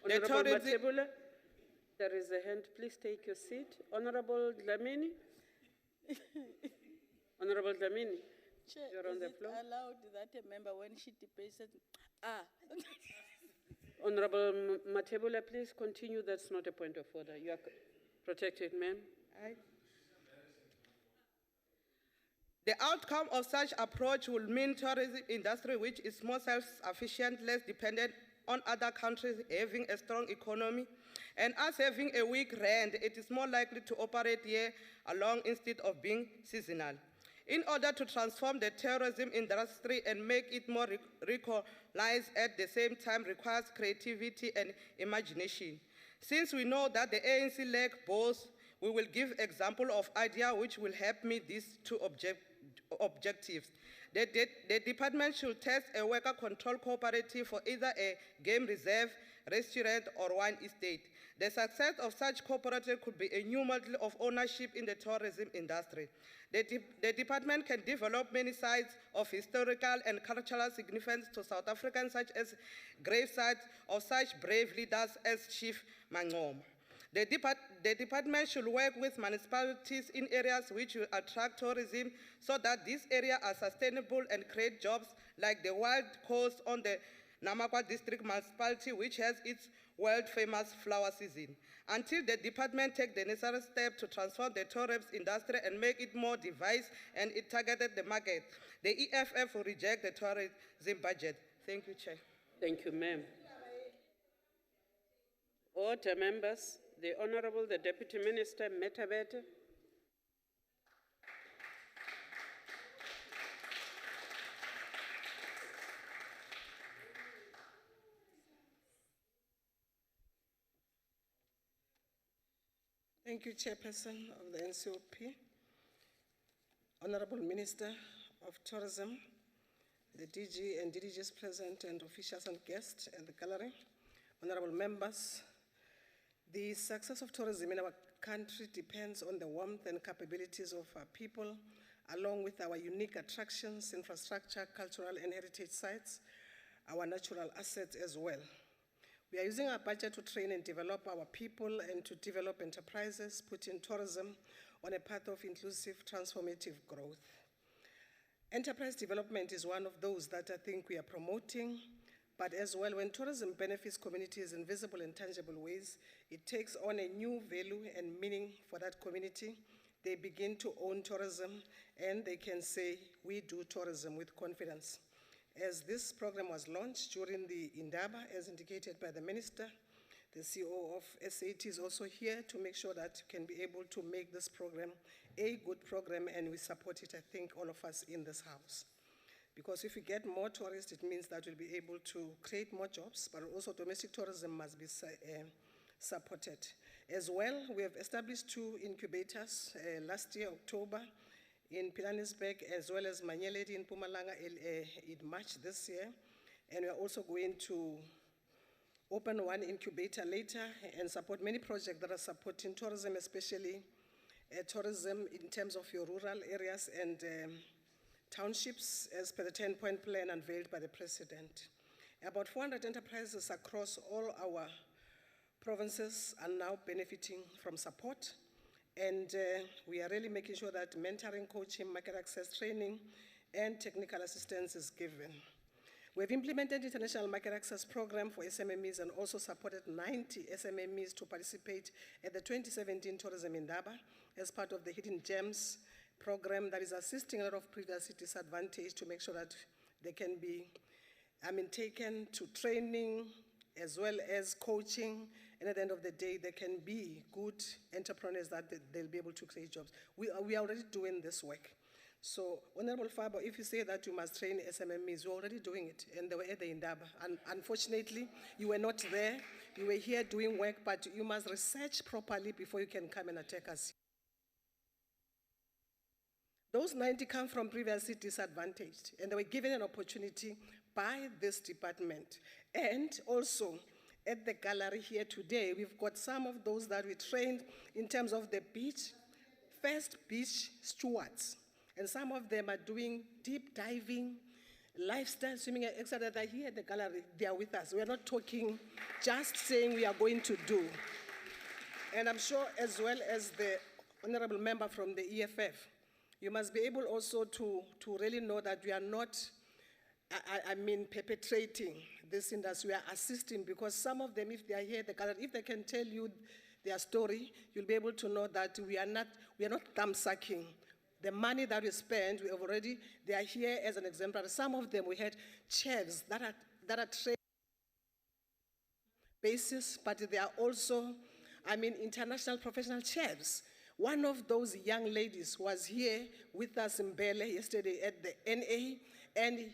Honourable Matebula, there is a hand. Please take your seat. Honourable Dlamini. Honourable Dlamini. Chair, You're on the is it floor. allowed that a member, when she debates, Honourable Matebula, please continue. That's not a point of order. You are protected, ma'am. Right. The outcome of such approach will mean tourism industry which is more self-sufficient, less dependent on other countries having a strong economy, and us having a weak rand, it is more likely to operate year long instead of being seasonal. In order to transform the tourism industry and make it more recognized at the same time requires creativity and imagination. Since we know that the ANC lack both, we will give example of idea which will help meet these two objectives. The department should test a worker control cooperative for either a game reserve, restaurant, or wine estate. The success of such cooperative could be a new model of ownership in the tourism industry. The department can develop many sites of historical and cultural significance to South Africans, such as grave sites of such brave leaders as Chief Mangom. The department should work with municipalities in areas which will attract tourism so that these areas are sustainable and create jobs like the Wild Coast on the Namakwa District Municipality, which has its world-famous flower season. Until the department take the necessary step to transform the tourism industry and make it more diverse and it targeted the market, the EFF will reject the tourism budget. Thank you, Chair. Thank you, ma'am. Order, members. The Honorable, the Deputy Minister, Metabete. Thank you, Chairperson of the NCOP. Honorable Minister of Tourism, the DG and DDGs present and officials and guests in the gallery, honorable members, the success of tourism in our country depends on the warmth and capabilities of our people, along with our unique attractions, infrastructure, cultural and heritage sites, our natural assets as well. We are using our budget to train and develop our people and to develop enterprises, putting tourism on a path of inclusive, transformative growth. Enterprise development is one of those that I think we are promoting, but as well, when tourism benefits communities in visible and tangible ways, it takes on a new value and meaning for that community. They begin to own tourism, and they can say, we do tourism with confidence. As this program was launched during the Indaba, as indicated by the Minister, the CEO of SAT is also here to make sure that we can be able to make this program a good program, and we support it, I think, all of us in this house. Because if we get more tourists, it means that we'll be able to create more jobs, but also domestic tourism must be supported. As well, we have established 2 incubators last year, October, in Pilanesberg, as well as Manyeledi in Mpumalanga in March this year. And we are also going to open 1 incubator later and support many projects that are supporting tourism, especially tourism in terms of your rural areas and townships, as per the 10-point plan unveiled by the President. About 400 enterprises across all our provinces are now benefiting from support. And we are really making sure that mentoring, coaching, market access training, and technical assistance is given. We have implemented international market access program for SMMEs and also supported 90 SMMEs to participate at the 2017 Tourism Indaba as part of the Hidden Gems program that is assisting a lot of previously disadvantaged to make sure that they can be, taken to training as well as coaching, and at the end of the day, they can be good entrepreneurs that they'll be able to create jobs. We are already doing this work. So, Honorable Fabo, if you say that you must train SMMEs, you're already doing it, and they were at the Indaba. And unfortunately, you were not there. You were here doing work, but you must research properly before you can come and attack us. Those 90 come from previously disadvantaged, and they were given an opportunity by this department. And also, at the gallery here today, we've got some of those that we trained in terms of the first beach stewards. And some of them are doing deep diving, lifestyle swimming, etc. They're here at the gallery, they are with us. We are not talking, just saying we are going to do. And I'm sure as well as the honorable member from the EFF, you must be able also to really know that we are not, perpetrating this industry. We are assisting, because some of them, if they are here at the gallery, if they can tell you their story, you'll be able to know that we are not thumb-sucking. The money that we spend, they are here as an exemplar. Some of them, we had chefs that are trained basis, but they are also, international professional chefs. One of those young ladies was here with us in Bele yesterday at the NA, and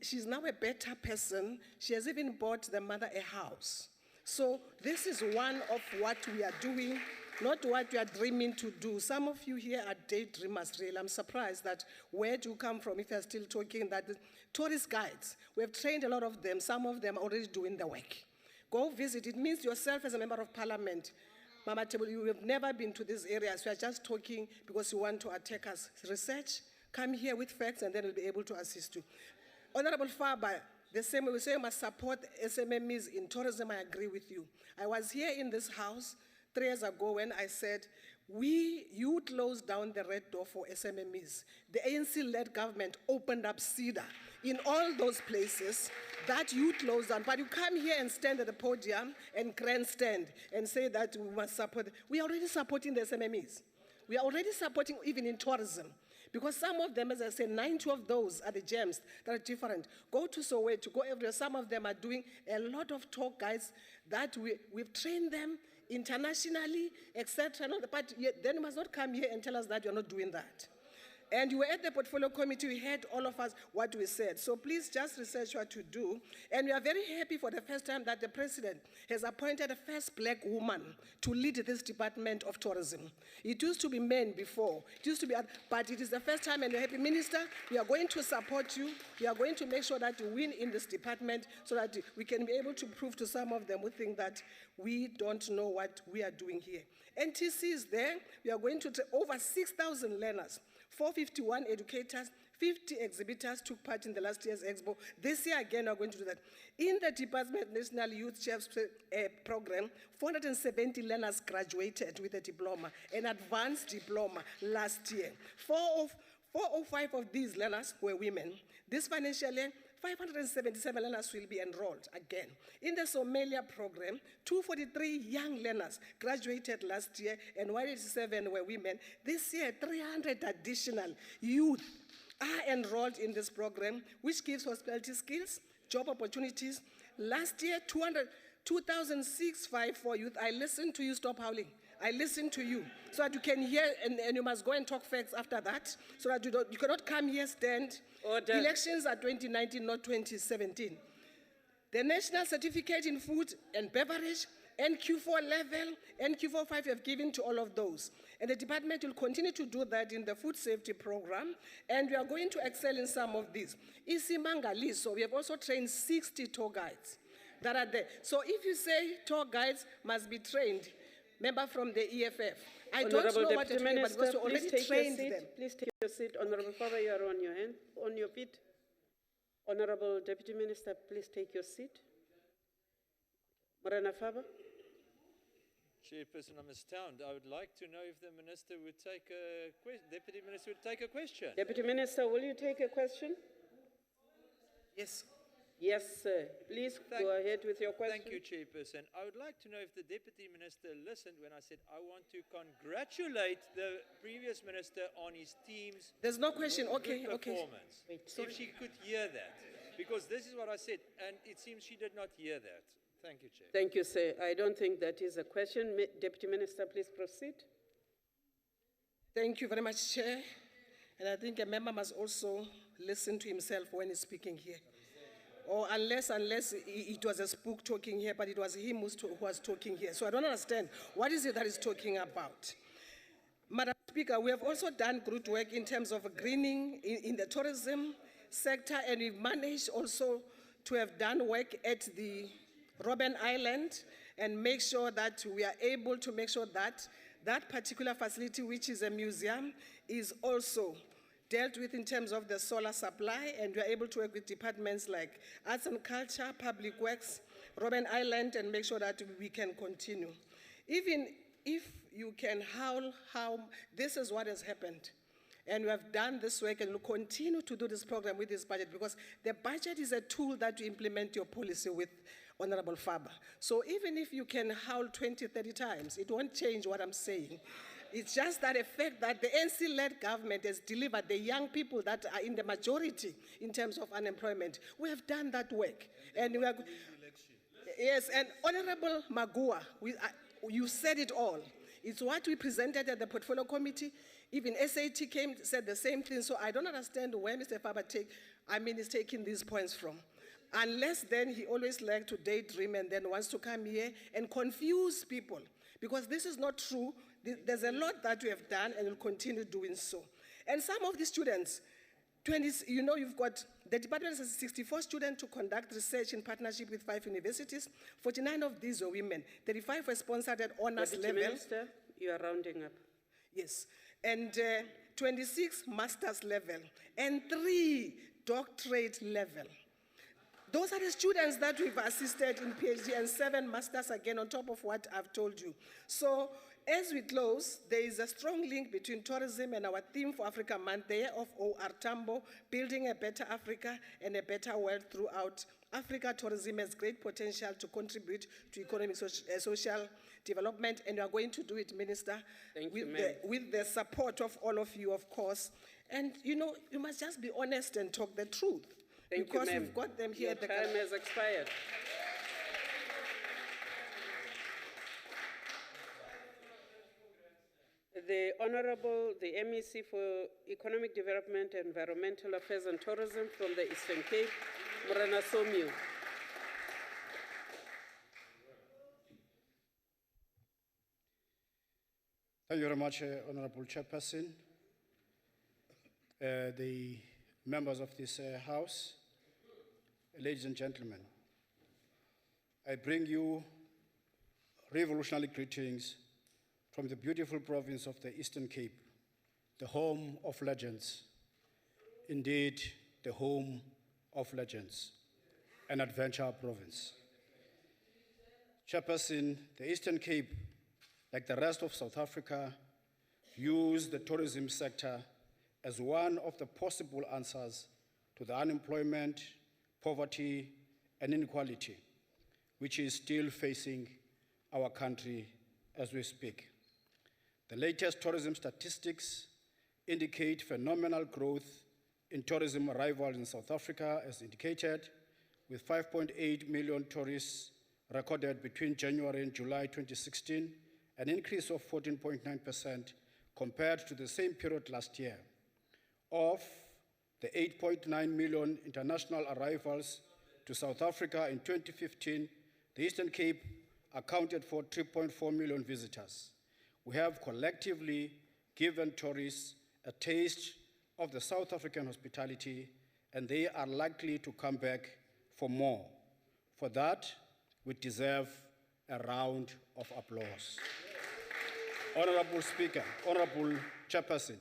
she's now a better person. She has even bought the mother a house. So this is one of what we are doing, not what we are dreaming to do. Some of you here are daydreamers, really. I'm surprised that where do you come from if you're still talking that the tourist guides, we have trained a lot of them. Some of them are already doing the work. Go visit. It means yourself as a member of parliament, Mama Table, you have never been to these areas. You are just talking because you want to attack us. Research, come here with facts, and then we'll be able to assist you. Honorable Faba, the same way we say we must support SMMEs in tourism, I agree with you. I was here in this house 3 years ago when I said You closed down the red door for SMMEs. The ANC-led government opened up CEDA in all those places that you closed down. But you come here and stand at the podium and grandstand and say that we must support. We are already supporting the SMMEs. We are already supporting even in tourism. Because some of them, as I said, 90 of those are the gems that are different. Go to Soweto, go everywhere. Some of them are doing a lot of tour guides that we've trained them internationally, etc. But then you must not come here and tell us that you're not doing that. And you were at the portfolio committee, we heard all of us what we said. So please just research what to do. And we are very happy for the first time that the president has appointed a first black woman to lead this department of tourism. It used to be men before, it used to be, but it is the first time, and we're happy. Minister, we are going to support you. We are going to make sure that you win in this department so that we can be able to prove to some of them who think that we don't know what we are doing here. NTC is there. We are going to over 6,000 learners. 451 educators, 50 exhibitors took part in the last year's expo. This year again, we're going to do that. In the Department National Youth Chefs Program, 470 learners graduated with a diploma, an advanced diploma last year. 405 of these learners were women. This financial year, 577 learners will be enrolled again. In the Somalia program, 243 young learners graduated last year, and 187 were women. This year, 300 additional youth are enrolled in this program, which gives hospitality skills, job opportunities. Last year, 2,654 youth. I listened to you, stop howling. I listen to you so that you can hear, and you must go and talk facts after that, so that you cannot come here, stand. Order. Elections are 2019, not 2017. The National Certificate in Food and Beverage, NQ4 level, NQ45 have given to all of those. And the department will continue to do that in the food safety program, and we are going to excel in some of these. Isimangaliso, we have also trained 60 tour guides that are there. So if you say tour guides must be trained, member from the EFF, I don't know what you're doing, but because you already trained them. Please take your seat. Honorable Faber, you are on your feet. Honorable Deputy Minister, please take your seat. Morena Faber. Chairperson, I'm astounded. I would like to know if the minister would take a Deputy Minister would take a question. Deputy Minister, will you take a question? Yes. Yes, sir. Please go ahead with your question. Thank you, Chairperson. I would like to know if the Deputy Minister listened when I said I want to congratulate the previous minister on his team's There's no question. Okay, performance. okay. If she could hear that. Because this is what I said, and it seems she did not hear that. Thank you, Chair. Thank you, sir. I don't think that is a question. Deputy Minister, please proceed. Thank you very much, Chair. And I think a member must also listen to himself when he's speaking here. Or unless it was a spook talking here, but it was him who was talking here. So I don't understand. What is it that he's talking about? Madam Speaker, we have also done good work in terms of greening in the tourism sector, and we've managed also to have done work at the Robben Island and make sure that we are able to make sure that that particular facility, which is a museum, is also dealt with in terms of the solar supply, and we are able to work with departments like Arts and Culture, Public Works, Robben Island, and make sure that we can continue. Even if you can howl how this is what has happened, and we have done this work and will continue to do this program with this budget, because the budget is a tool that you implement your policy with, Honorable Faber. So even if you can howl 20, 30 times, it won't change what I'm saying. It's just that effect that the NC-led government has delivered the young people that are in the majority in terms of unemployment. We have done that work. And we are, yes, and Honorable Magua, you said it all. It's what we presented at the portfolio committee. Even SAT came, said the same thing. So I don't understand where Mr. Faber is taking these points from. Unless then he always likes to daydream and then wants to come here and confuse people. Because this is not true. There's a lot that we have done and will continue doing so. And some of the students, you've got, the department has 64 students to conduct research in partnership with 5 universities. 49 of these were women. 35 were sponsored at honors level. Minister, you are rounding up. Yes. And 26 master's level and 3 doctorate level. Those are the students that we've assisted in PhD, and 7 masters again on top of what I've told you. So as we close, there is a strong link between tourism and our theme for Africa Month, the year of O.R. Tambo, building a better Africa and a better world throughout Africa. Tourism has great potential to contribute to economic, social development, and we are going to do it, Minister, Thank you, with the support of all of you, of course. And you know, you must just be honest and talk the truth. Thank you, because ma'am. we've got them here Your at the time has expired. The Honorable, the MEC for Economic Development, Environmental Affairs and Tourism from the Eastern Cape, Morena Somio. Thank you very much, Honorable Chairperson, the members of this House, ladies and gentlemen. I bring you revolutionary greetings from the beautiful province of the Eastern Cape, the home of legends, indeed the home of legends, an adventure province. Chairperson, the Eastern Cape, like the rest of South Africa, views the tourism sector as one of the possible answers to the unemployment, poverty, and inequality, which is still facing our country as we speak. The latest tourism statistics indicate phenomenal growth in tourism arrivals in South Africa, as indicated, with 5.8 million tourists recorded between January and July 2016, an increase of 14.9% compared to the same period last year. Of the 8.9 million international arrivals to South Africa in 2015, the Eastern Cape accounted for 3.4 million visitors. We have collectively given tourists a taste of the South African hospitality, and they are likely to come back for more. For that, we deserve a round of applause. Honorable Speaker, Honorable Chairperson,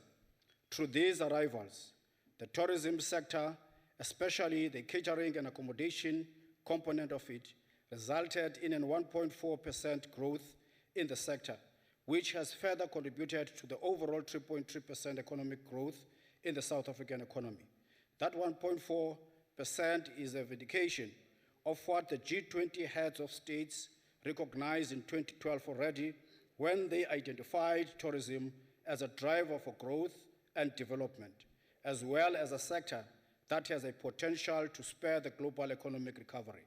through these arrivals, the tourism sector, especially the catering and accommodation component of it, resulted in a 1.4% growth in the sector, which has further contributed to the overall 3.3% economic growth in the South African economy. That 1.4% is a vindication of what the G20 heads of states recognized in 2012 already, when they identified tourism as a driver for growth and development, as well as a sector that has a potential to spur the global economic recovery.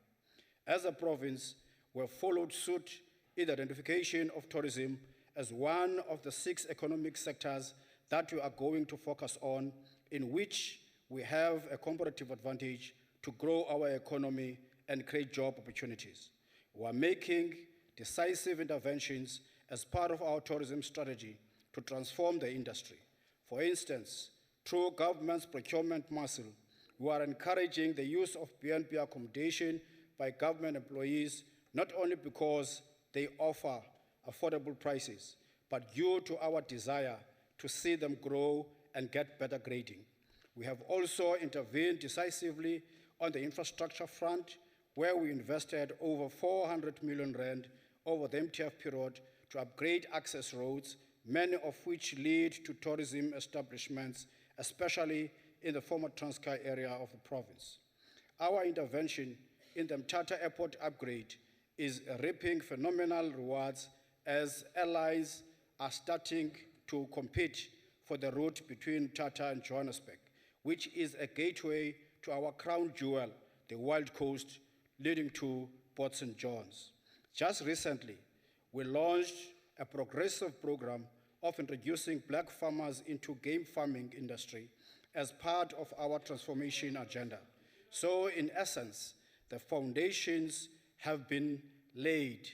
As a province, we have followed suit in the identification of tourism as one of the 6 economic sectors that we are going to focus on, in which we have a comparative advantage to grow our economy and create job opportunities. We are making decisive interventions as part of our tourism strategy to transform the industry. For instance, through government's procurement muscle, we are encouraging the use of BNB accommodation by government employees, not only because they offer affordable prices, but due to our desire to see them grow and get better grading. We have also intervened decisively on the infrastructure front, where we invested over 400 million rand over the MTF period to upgrade access roads, many of which lead to tourism establishments, especially in the former Transkei area of the province. Our intervention in the Mthatha Airport upgrade is reaping phenomenal rewards as airlines are starting to compete for the route between Mthatha and Johannesburg, which is a gateway to our crown jewel, the Wild Coast, leading to Port St. John's. Just recently, we launched a progressive program of introducing black farmers into game farming industry as part of our transformation agenda. So in essence, the foundations have been laid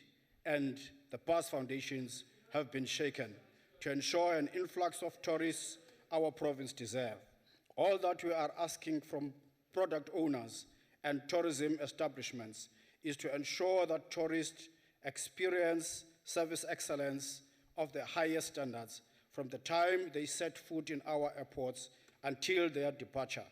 and the past foundations have been shaken to ensure an influx of tourists our province deserves. All that we are asking from product owners and tourism establishments is to ensure that tourists experience service excellence of the highest standards from the time they set foot in our airports until their departure,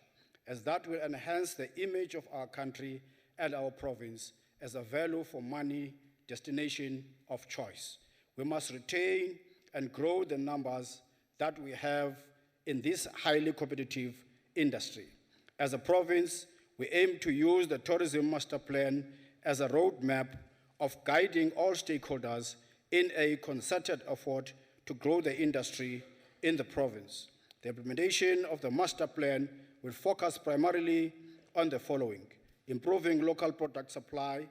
as that will enhance the image of our country and our province as a value for money destination of choice. we must retain and grow the numbers that we have in this highly competitive industry. As a province, we aim to use the Tourism Master Plan as a roadmap of guiding all stakeholders in a concerted effort to grow the industry in the province. The implementation of the Master Plan will focus primarily on the following: improving local product supply,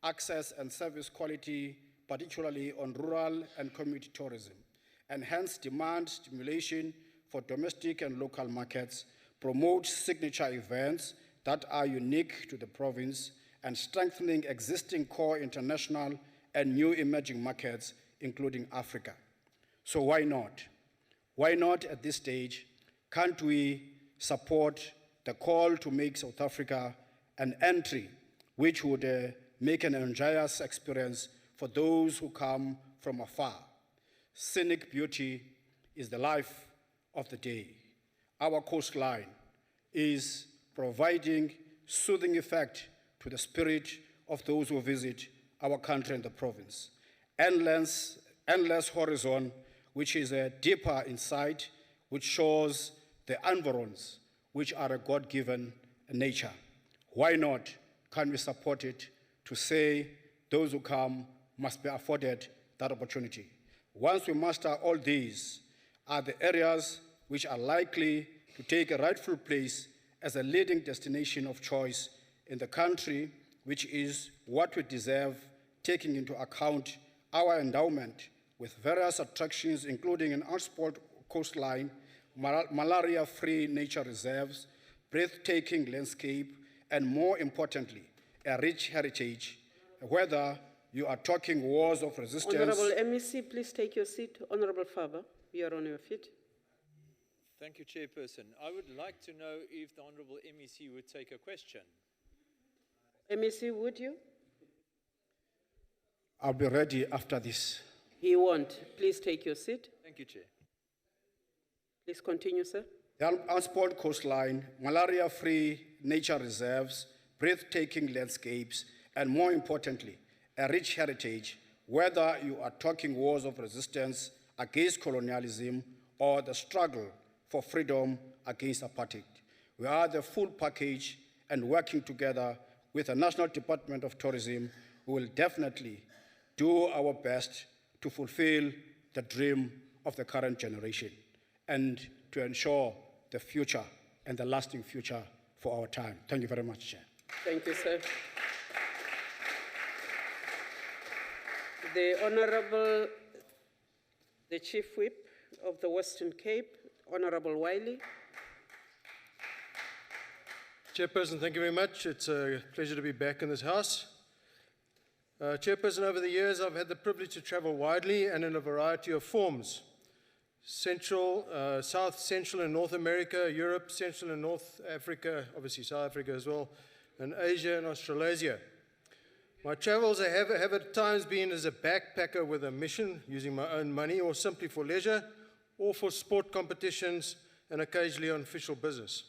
access and service quality, particularly on rural and community tourism, enhance demand stimulation for domestic and local markets, promote signature events that are unique to the province, and strengthening existing core international and new emerging markets, including Africa. So why not? Why not at this stage? Can't we support the call to make South Africa an entry which would make an enjoyous experience for those who come from afar? Scenic beauty is the life of the day. Our coastline is providing soothing effect to the spirit of those who visit our country and the province. Endless horizon, which is a deeper insight, which shows the environs, which are a God-given nature. Why not can we support it to say those who come must be afforded that opportunity? Once we master all these, are the areas which are likely to take a rightful place as a leading destination of choice in the country, which is what we deserve, taking into account our endowment with various attractions, including an unspoiled coastline, malaria-free nature reserves, breathtaking landscape, and more importantly, a rich heritage. Whether you are talking wars of resistance... Honorable MEC, please take your seat. Honorable Faber, you are on your feet. Thank you, Chairperson. I would like to know if the Honourable MEC would take a question. MEC, would you? I'll be ready after this. He won't. Please take your seat. Thank you, Chair. Please continue, sir. The unspoiled coastline, malaria-free nature reserves, breathtaking landscapes, and more importantly, a rich heritage, whether you are talking wars of resistance against colonialism or the struggle for freedom against apartheid. We are the full package, and working together with the National Department of Tourism, we will definitely do our best to fulfill the dream of the current generation and to ensure the future and the lasting future for our time. Thank you very much, Chair. Thank you, sir. The Honorable, the Chief Whip of the Western Cape, Honorable Wiley. Chairperson, thank you very much. It's a pleasure to be back in this House. Chairperson, over the years, I've had the privilege to travel widely and in a variety of forms. South, Central and North America, Europe, Central and North Africa, obviously South Africa as well, and Asia and Australasia. My travels have at times been as a backpacker with a mission, using my own money, or simply for leisure, or for sport competitions, and occasionally on official business.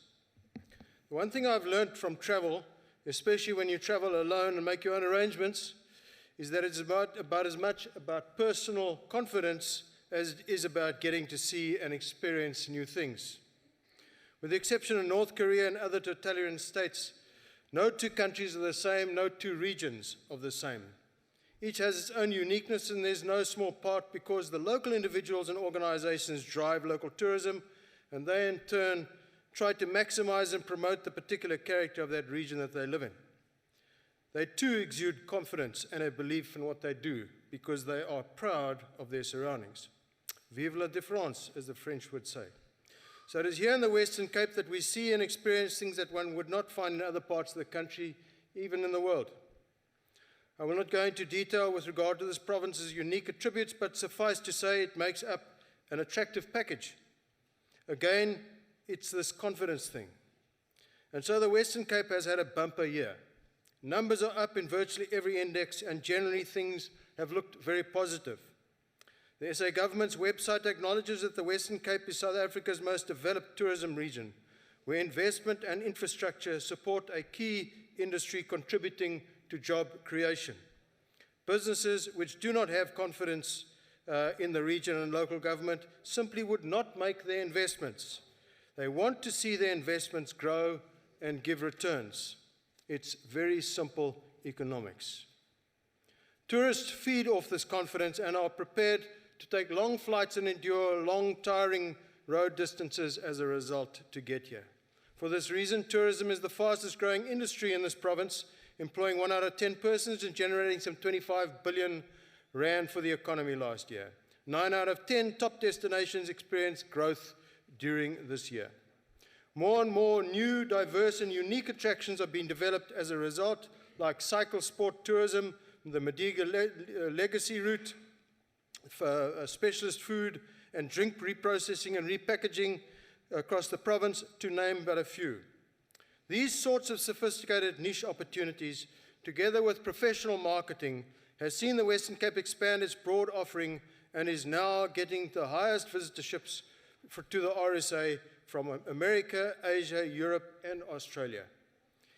The one thing I've learned from travel, especially when you travel alone and make your own arrangements, is that it's about as much about personal confidence as it is about getting to see and experience new things. With the exception of North Korea and other totalitarian states, no two countries are the same, no two regions are the same. Each has its own uniqueness, and there's no small part because the local individuals and organizations drive local tourism, and they in turn try to maximize and promote the particular character of that region that they live in. They too exude confidence and a belief in what they do because they are proud of their surroundings. Vive la différence, as the French would say. So it is here in the Western Cape that we see and experience things that one would not find in other parts of the country, even in the world. I will not go into detail with regard to this province's unique attributes, but suffice to say it makes up an attractive package. Again, it's this confidence thing. And so the Western Cape has had a bumper year. Numbers are up in virtually every index, and generally things have looked very positive. The SA government's website acknowledges that the Western Cape is South Africa's most developed tourism region, where investment and infrastructure support a key industry contributing to job creation. Businesses which do not have confidence in the region and local government simply would not make their investments. They want to see their investments grow and give returns. It's very simple economics. Tourists feed off this confidence and are prepared to take long flights and endure long, tiring road distances as a result to get here. For this reason, tourism is the fastest growing industry in this province, employing 1 out of 10 persons and generating some 25 billion rand for the economy last year. 9 out of 10 top destinations experienced growth during this year. More and more new, diverse and unique attractions are being developed as a result, like cycle sport tourism, the Mediga Legacy route, specialist food and drink reprocessing and repackaging across the province, to name but a few. These sorts of sophisticated niche opportunities, together with professional marketing, has seen the Western Cape expand its broad offering and is now getting the highest visitorships to the RSA from America, Asia, Europe and Australia.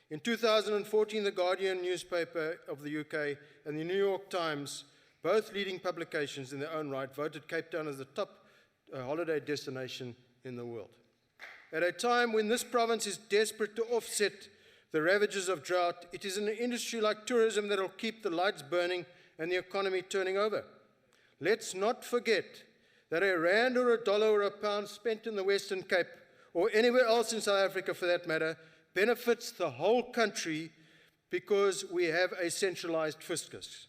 In 2014, the Guardian newspaper of the UK and the New York Times, both leading publications in their own right, voted Cape Town as the top holiday destination in the world. At a time when this province is desperate to offset the ravages of drought, it is an industry like tourism that will keep the lights burning and the economy turning over. Let's not forget that a rand or a dollar or a pound spent in the Western Cape, or anywhere else in South Africa for that matter, benefits the whole country because we have a centralized fiscus.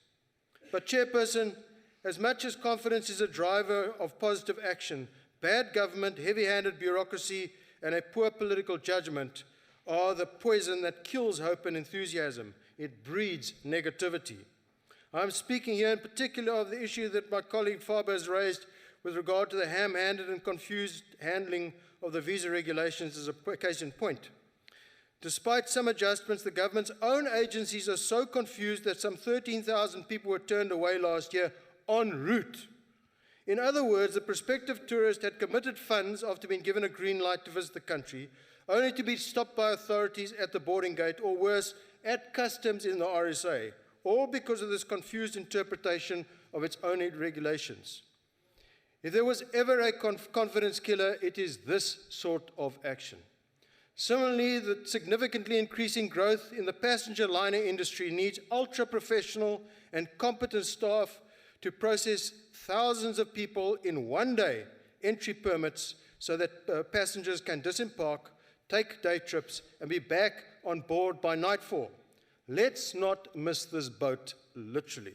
But Chairperson, as much as confidence is a driver of positive action, bad government, heavy-handed bureaucracy, and a poor political judgment are the poison that kills hope and enthusiasm. It breeds negativity. I'm speaking here in particular of the issue that my colleague Faber has raised with regard to the ham-handed and confused handling of the visa regulations as a case in point. Despite some adjustments, the government's own agencies are so confused that some 13,000 people were turned away last year en route. In other words, the prospective tourist had committed funds after being given a green light to visit the country, only to be stopped by authorities at the boarding gate, or worse, at customs in the RSA, all because of this confused interpretation of its own regulations. If there was ever a confidence killer, it is this sort of action. Similarly, the significantly increasing growth in the passenger liner industry needs ultra-professional and competent staff to process thousands of people in one day entry permits so that passengers can disembark, take day trips, and be back on board by nightfall. Let's not miss this boat, literally.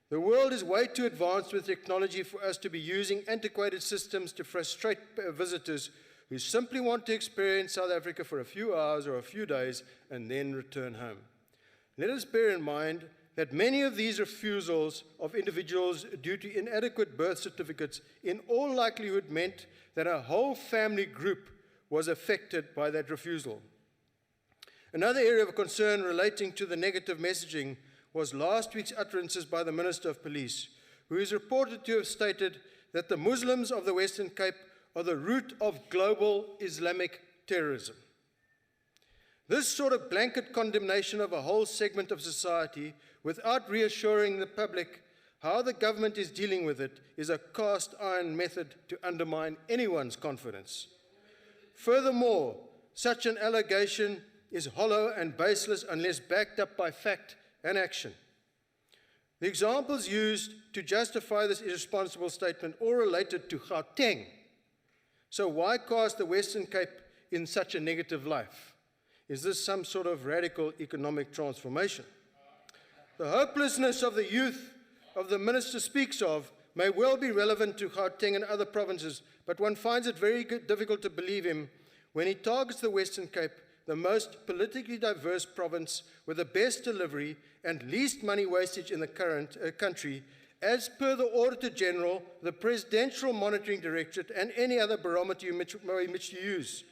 The world is way too advanced with technology for us to be using antiquated systems to frustrate visitors who simply want to experience South Africa for a few hours or a few days and then return home. Let us bear in mind that many of these refusals of individuals due to inadequate birth certificates in all likelihood meant that a whole family group was affected by that refusal. Another area of concern relating to the negative messaging was last week's utterances by the Minister of Police, who is reported to have stated that the Muslims of the Western Cape are the root of global Islamic terrorism. This sort of blanket condemnation of a whole segment of society without reassuring the public how the government is dealing with it is a cast iron method to undermine anyone's confidence. Furthermore, such an allegation is hollow and baseless unless backed up by fact and action. The examples used to justify this irresponsible statement all related to Gauteng. So why cast the Western Cape in such a negative light? Is this some sort of radical economic transformation? The hopelessness of the youth of the minister speaks of may well be relevant to Gauteng and other provinces, but one finds it very difficult to believe him when he targets the Western Cape, the most politically diverse province with the best delivery and least money wastage in the current country, as per the Auditor General, the Presidential Monitoring Directorate, and any other barometer in which to use.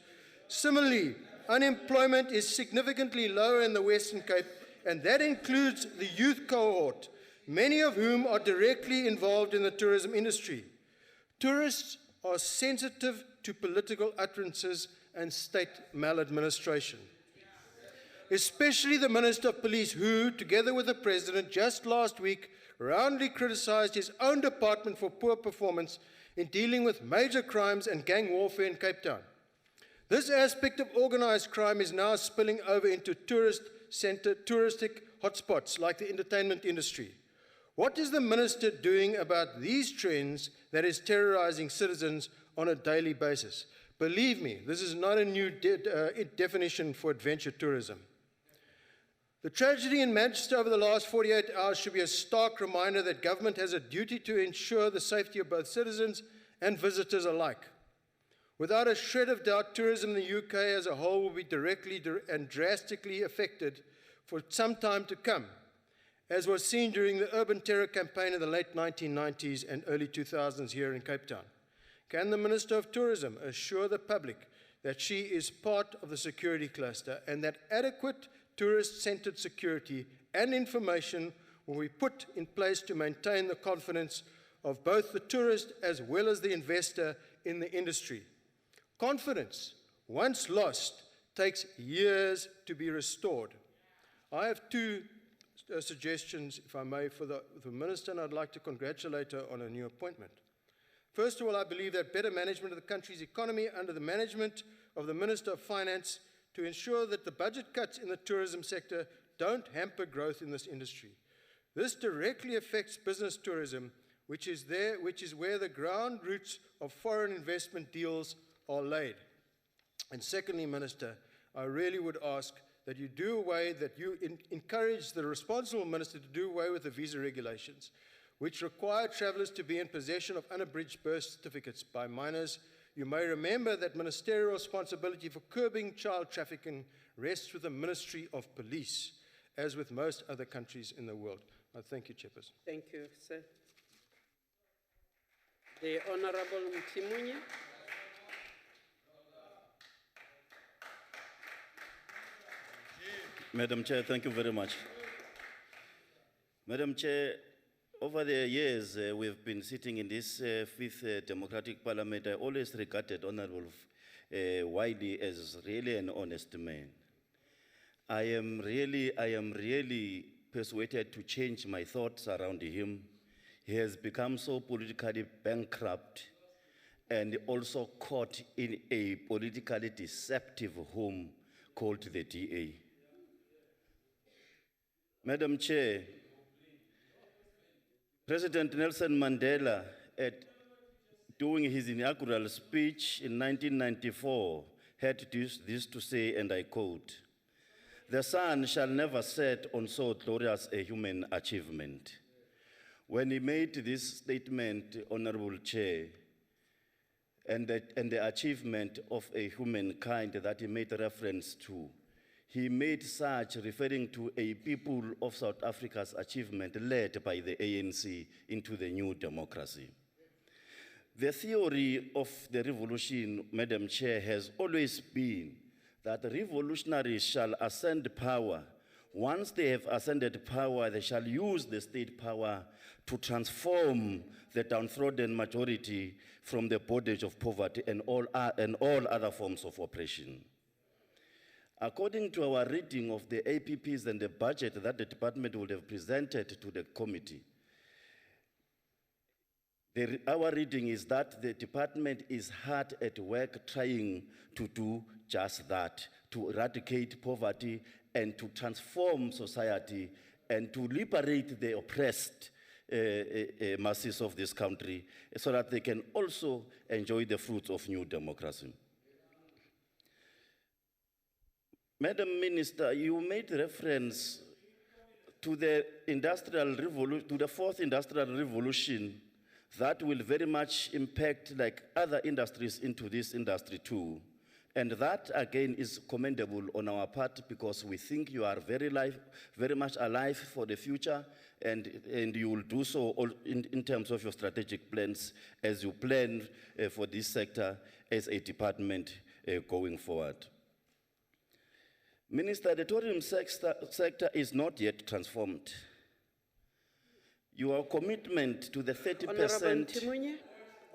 Similarly, unemployment is significantly lower in the Western Cape, and that includes the youth cohort, many of whom are directly involved in the tourism industry. Tourists are sensitive to political utterances and state maladministration. Especially the Minister of Police who, together with the President, just last week roundly criticized his own department for poor performance in dealing with major crimes and gang warfare in Cape Town. This aspect of organized crime is now spilling over into touristic hotspots like the entertainment industry. What is the minister doing about these trends that is terrorizing citizens on a daily basis? Believe me, this is not a new definition for adventure tourism. The tragedy in Manchester over the last 48 hours should be a stark reminder that government has a duty to ensure the safety of both citizens and visitors alike. Without a shred of doubt, tourism in the UK as a whole will be directly and drastically affected for some time to come, as was seen during the urban terror campaign in the late 1990s and early 2000s here in Cape Town. Can the Minister of Tourism assure the public that she is part of the security cluster and that adequate tourist-centered security and information will be put in place to maintain the confidence of both the tourist as well as the investor in the industry? Confidence, once lost, takes years to be restored. I have two suggestions, if I may, for the Minister, and I'd like to congratulate her on her new appointment. First of all, I believe that better management of the country's economy under the management of the Minister of Finance to ensure that the budget cuts in the tourism sector don't hamper growth in this industry. This directly affects business tourism, which is where the ground roots of foreign investment deals are laid. And secondly, Minister, I really would ask that you encourage the responsible minister to do away with the visa regulations, which require travelers to be in possession of unabridged birth certificates by minors. You may remember that ministerial responsibility for curbing child trafficking rests with the Ministry of Police, as with most other countries in the world. I thank you, Chairperson. Thank you, sir. The Honorable Mtimunye. Madam Chair, thank you very much. Madam Chair, over the years we've been sitting in this fifth democratic parliament, I always regarded Honorable Wiley as really an honest man. I am really persuaded to change my thoughts around him. He has become so politically bankrupt and also caught in a politically deceptive home called the DA. Madam Chair, President Nelson Mandela, during his inaugural speech in 1994, had this to say, and I quote, "The sun shall never set on so glorious a human achievement." When he made this statement, Honorable Chair, and the achievement of a humankind that he made reference to, he made such referring to a people of South Africa's achievement led by the ANC into the new democracy. The theory of the revolution, Madam Chair, has always been that revolutionaries shall ascend power. Once they have ascended power, they shall use the state power to transform the downtrodden majority from the bondage of poverty and all other forms of oppression. According to our reading of the APPs and the budget that the department would have presented to the committee, our reading is that the department is hard at work trying to do just that, to eradicate poverty and to transform society and to liberate the oppressed masses of this country so that they can also enjoy the fruits of new democracy. Madam Minister, you made reference to the fourth industrial revolution that will very much impact like other industries into this industry too. And that again is commendable on our part because we think you are very much alive for the future and you will do so in terms of your strategic plans as you plan for this sector as a department going forward. Minister, the tourism sector is not yet transformed. Your commitment to the 30%...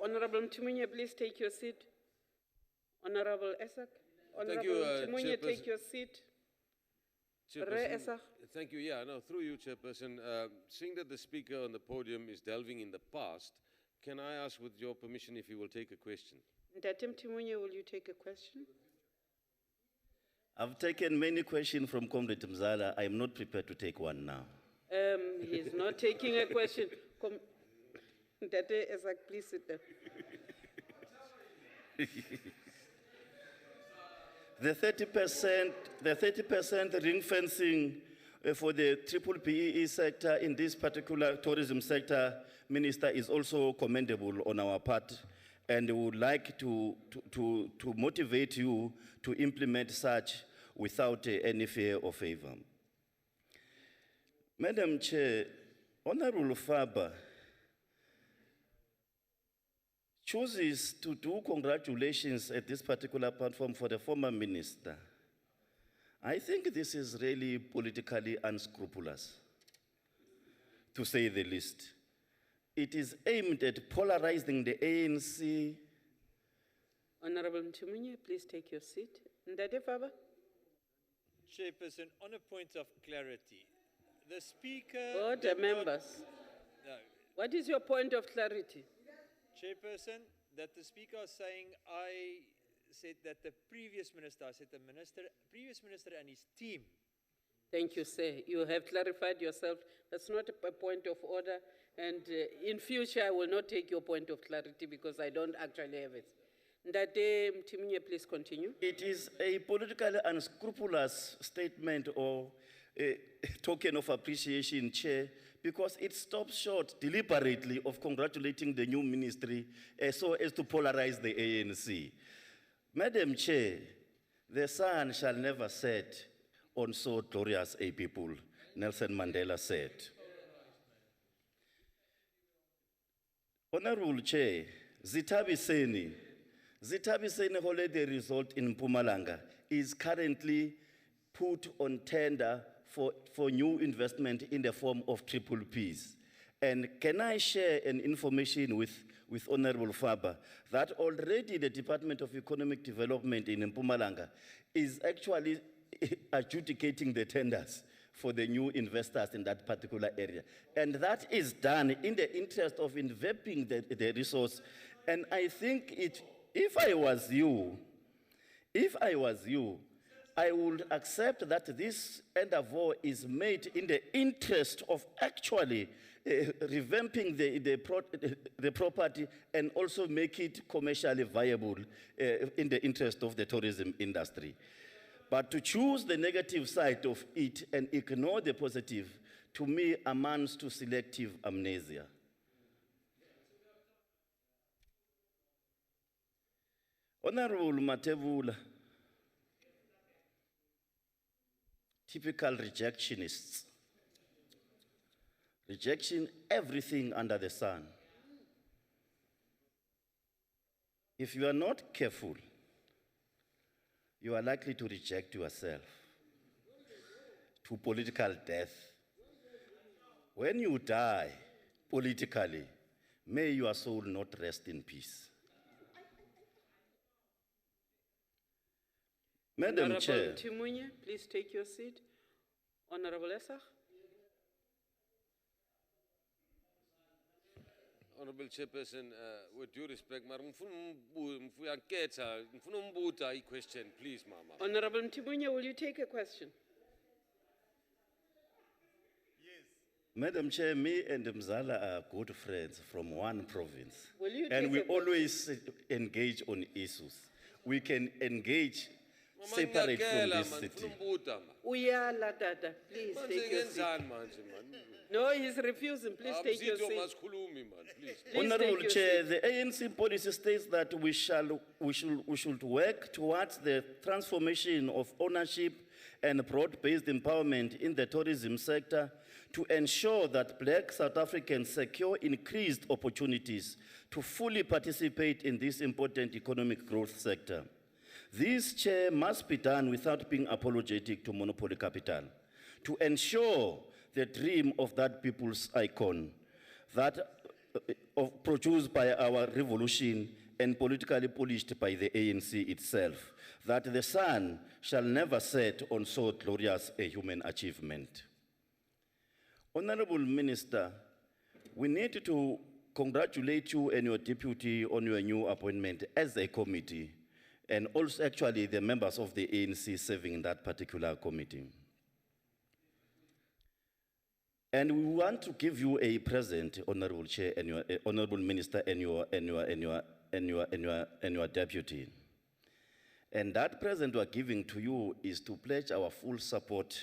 Honorable Mtimunye, please take your seat. Honorable Esak. Thank you, Honorable Mtimunye, Chairperson. take your seat. Esach. Thank you. Yeah, no, through you, Chairperson. Seeing that the speaker on the podium is delving in the past, can I ask, with your permission, if he will take a question? Ndate Mtimunye, will you take a question? I've taken many questions from Comrade Mzala. I am not prepared to take one now. He's not taking a question. Ndate Esach, please sit down. The 30% ring fencing for the triple PEE sector in this particular tourism sector, Minister, is also commendable on our part, and we would like to motivate you to implement such without any fear or favor. Madam Chair, Honorable Faber chooses to do congratulations at this particular platform for the former minister. I think this is really politically unscrupulous, to say the least. It is aimed at polarizing the ANC. Honorable Mtimunye, please take your seat. Ndate Faber? Chairperson, on a point of clarity, the speaker... Order, members. No. What is your point of clarity? Chairperson, that the speaker is saying I said that the previous minister, I said the previous minister and his team. Thank you, sir. You have clarified yourself. That's not a point of order. And in future, I will not take your point of clarity because I don't actually have it. Ndate Mtimunye, please continue. It is a politically unscrupulous statement or a token of appreciation, Chair, because it stops short deliberately of congratulating the new ministry so as to polarize the ANC. Madam Chair, the sun shall never set on so glorious a people, Nelson Mandela said. Honorable Chair, Zitabi Seni holiday resort in Mpumalanga is currently put on tender for new investment in the form of triple Ps. And can I share an information with Honorable Faber that already the Department of Economic Development in Mpumalanga is actually adjudicating the tenders for the new investors in that particular area. And that is done in the interest of investing the resource. And I think if I was you, I would accept that this endeavor is made in the interest of actually revamping the property and also make it commercially viable in the interest of the tourism industry. But to choose the negative side of it and ignore the positive, to me, amounts to selective amnesia. Honorable Matebula, typical rejectionists, rejecting everything under the sun. If you are not careful, you are likely to reject yourself to political death. When you die politically, may your soul not rest in peace. Madam Chair. Honorable Mtimunye, please take your seat. Honorable Esach. Honorable Chairperson, with due respect, a question, please, Mama. Honorable Mtimunye, will you take a question? Madam Chair, me and Mzala are good friends from one province. Will you and take we a question? always engage on issues. We can engage separate from this city. Uyala, Tata, please take your seat. No, he's refusing. Please take your seat. Honorable Chair, the ANC policy states that we should work towards the transformation of ownership and broad-based empowerment in the tourism sector to ensure that Black South Africans secure increased opportunities to fully participate in this important economic growth sector. This, Chair, must be done without being apologetic to monopoly capital, to ensure the dream of that people's icon, produced by our revolution and politically polished by the ANC itself, that the sun shall never set on so glorious a human achievement. Honorable Minister, we need to congratulate you and your deputy on your new appointment as a committee, and also actually the members of the ANC serving in that particular committee. And we want to give you a present, Honorable Chair and your Honorable Minister and your deputy. And that present we are giving to you is to pledge our full support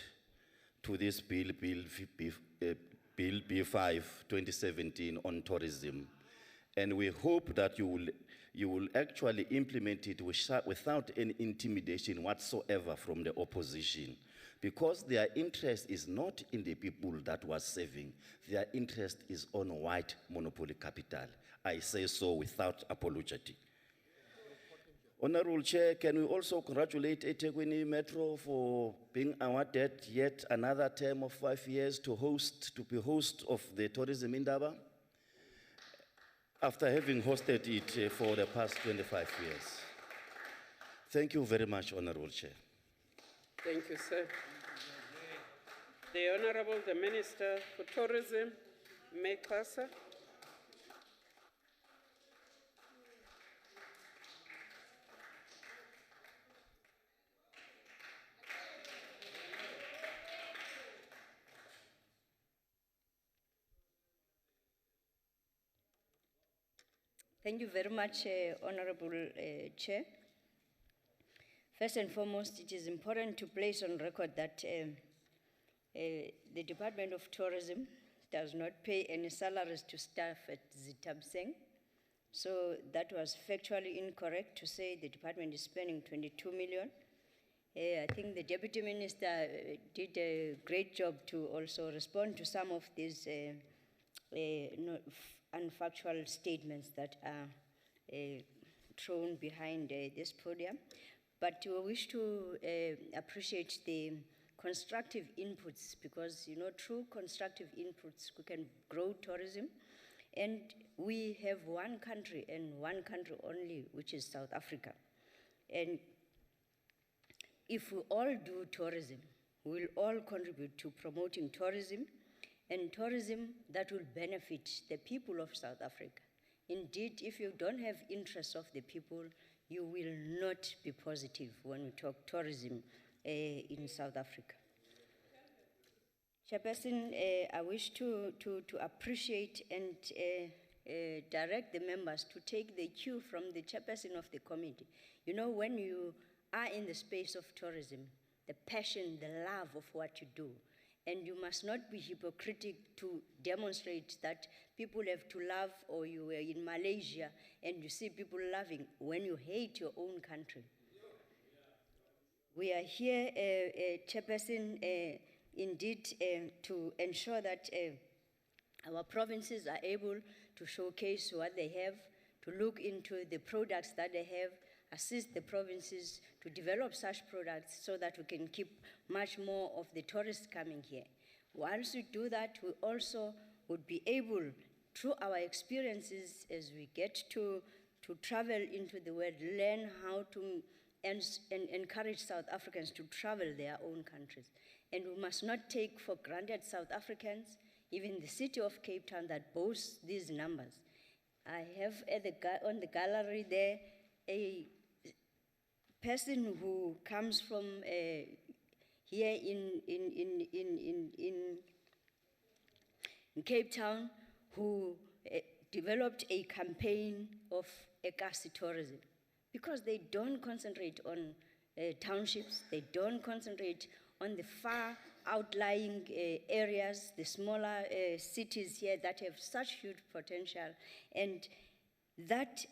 to this Bill B5 2017 on tourism. And we hope that you will actually implement it without any intimidation whatsoever from the opposition, because their interest is not in the people that was serving. Their interest is on white monopoly capital. I say so without apology. Honorable Chair, can we also congratulate eThekwini Metro for being awarded yet another term of 5 years to be host of the tourism Indaba, after having hosted it for the past 25 years. Thank you very much, Honorable Chair. Thank you, sir. The Honorable, the Minister for Tourism, Mekasa. Thank you very much, Honorable Chair. First and foremost, it is important to place on record that the Department of Tourism does not pay any salaries to staff at Zitabseng. So that was factually incorrect to say the department is spending 22 million. I think the Deputy Minister did a great job to also respond to some of these unfactual statements that are thrown behind this podium. But we wish to appreciate the constructive inputs, because, you know, through constructive inputs, we can grow tourism. And we have one country and one country only, which is South Africa. And if we all do tourism, we'll all contribute to promoting tourism, and tourism that will benefit the people of South Africa. Indeed, if you don't have interests of the people, you will not be positive when we talk tourism in South Africa. Chairperson, I wish to appreciate and direct the members to take the cue from the chairperson of the committee. You know, when you are in the space of tourism, the passion, the love of what you do, and you must not be hypocritical to demonstrate that people have to love, or you were in Malaysia and you see people loving when you hate your own country. We are here, Chairperson, indeed to ensure that our provinces are able to showcase what they have, to look into the products that they have, assist the provinces to develop such products so that we can keep much more of the tourists coming here. Once we do that, we also would be able, through our experiences as we get to travel into the world, learn how to and encourage South Africans to travel their own countries. And we must not take for granted South Africans, even the city of Cape Town, that boasts these numbers. I have on the gallery there a person who comes from here in Cape Town, who developed a campaign of Ekasi tourism, because they don't concentrate on townships, they don't concentrate on the far outlying areas, the smaller cities here that have such huge potential, and that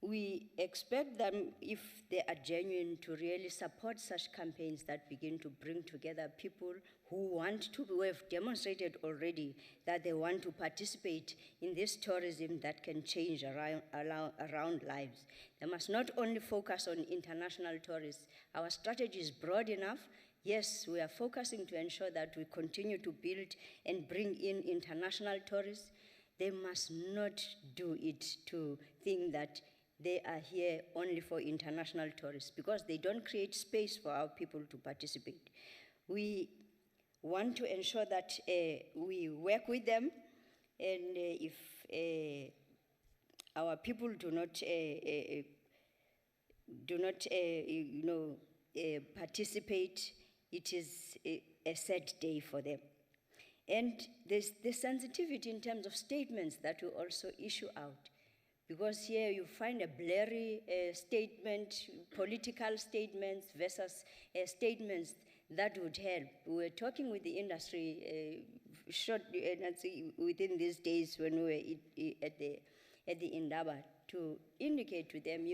we expect them, if they are genuine, to really support such campaigns that begin to bring together people who have demonstrated already that they want to participate in this tourism that can change around lives. They must not only focus on international tourists. Our strategy is broad enough. Yes, we are focusing to ensure that we continue to build and bring in international tourists. They must not do it to think that they are here only for international tourists because they don't create space for our people to participate. We want to ensure that we work with them, and if our people do not participate, it is a sad day for them. And there's the sensitivity in terms of statements that we also issue out. Because here you find a blurry statement, political statements versus statements that would help. We were talking with the industry within these days when we were at the Indaba to indicate to them,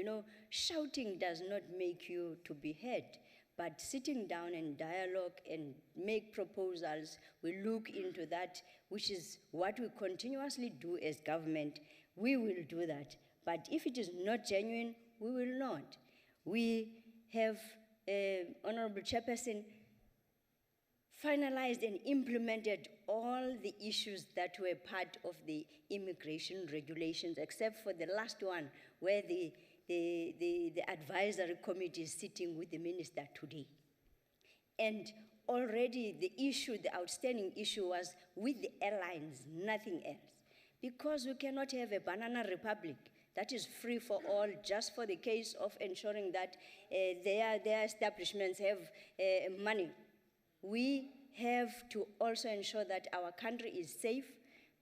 shouting does not make you to be heard, but sitting down and dialogue and make proposals, we look into that, which is what we continuously do as government. We will do that. But if it is not genuine, we will not. We have, Honorable Chairperson, finalized and implemented all the issues that were part of the immigration regulations, except for the last one, where the advisory committee is sitting with the minister today. And already the outstanding issue was with the airlines, nothing else. Because we cannot have a banana republic that is free for all just for the case of ensuring that their establishments have money. We have to also ensure that our country is safe,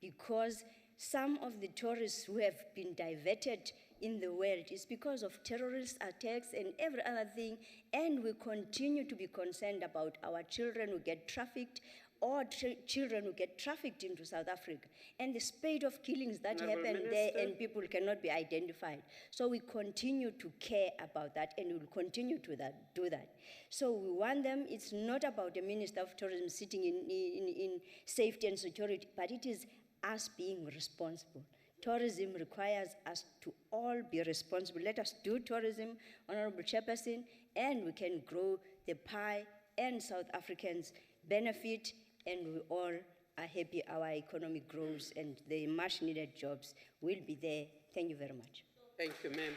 because some of the tourists who have been diverted in the world is because of terrorist attacks and every other thing, and we continue to be concerned about our children who get trafficked, or children who get trafficked into South Africa, and the spate of killings that happen there, and people cannot be identified. So we continue to care about that, and we'll continue to do that. So we want them, it's not about the Minister of Tourism sitting in safety and security, but it is us being responsible. Tourism requires us to all be responsible. Let us do tourism, Honorable Chairperson, and we can grow the pie, and South Africans benefit, and we all are happy our economy grows and the much needed jobs will be there. Thank you very much. Thank you, ma'am.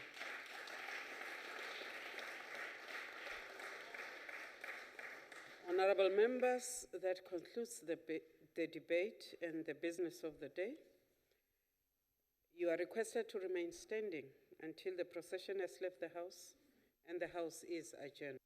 Honorable members, that concludes the debate and the business of the day. You are requested to remain standing until the procession has left the House, and the House is adjourned.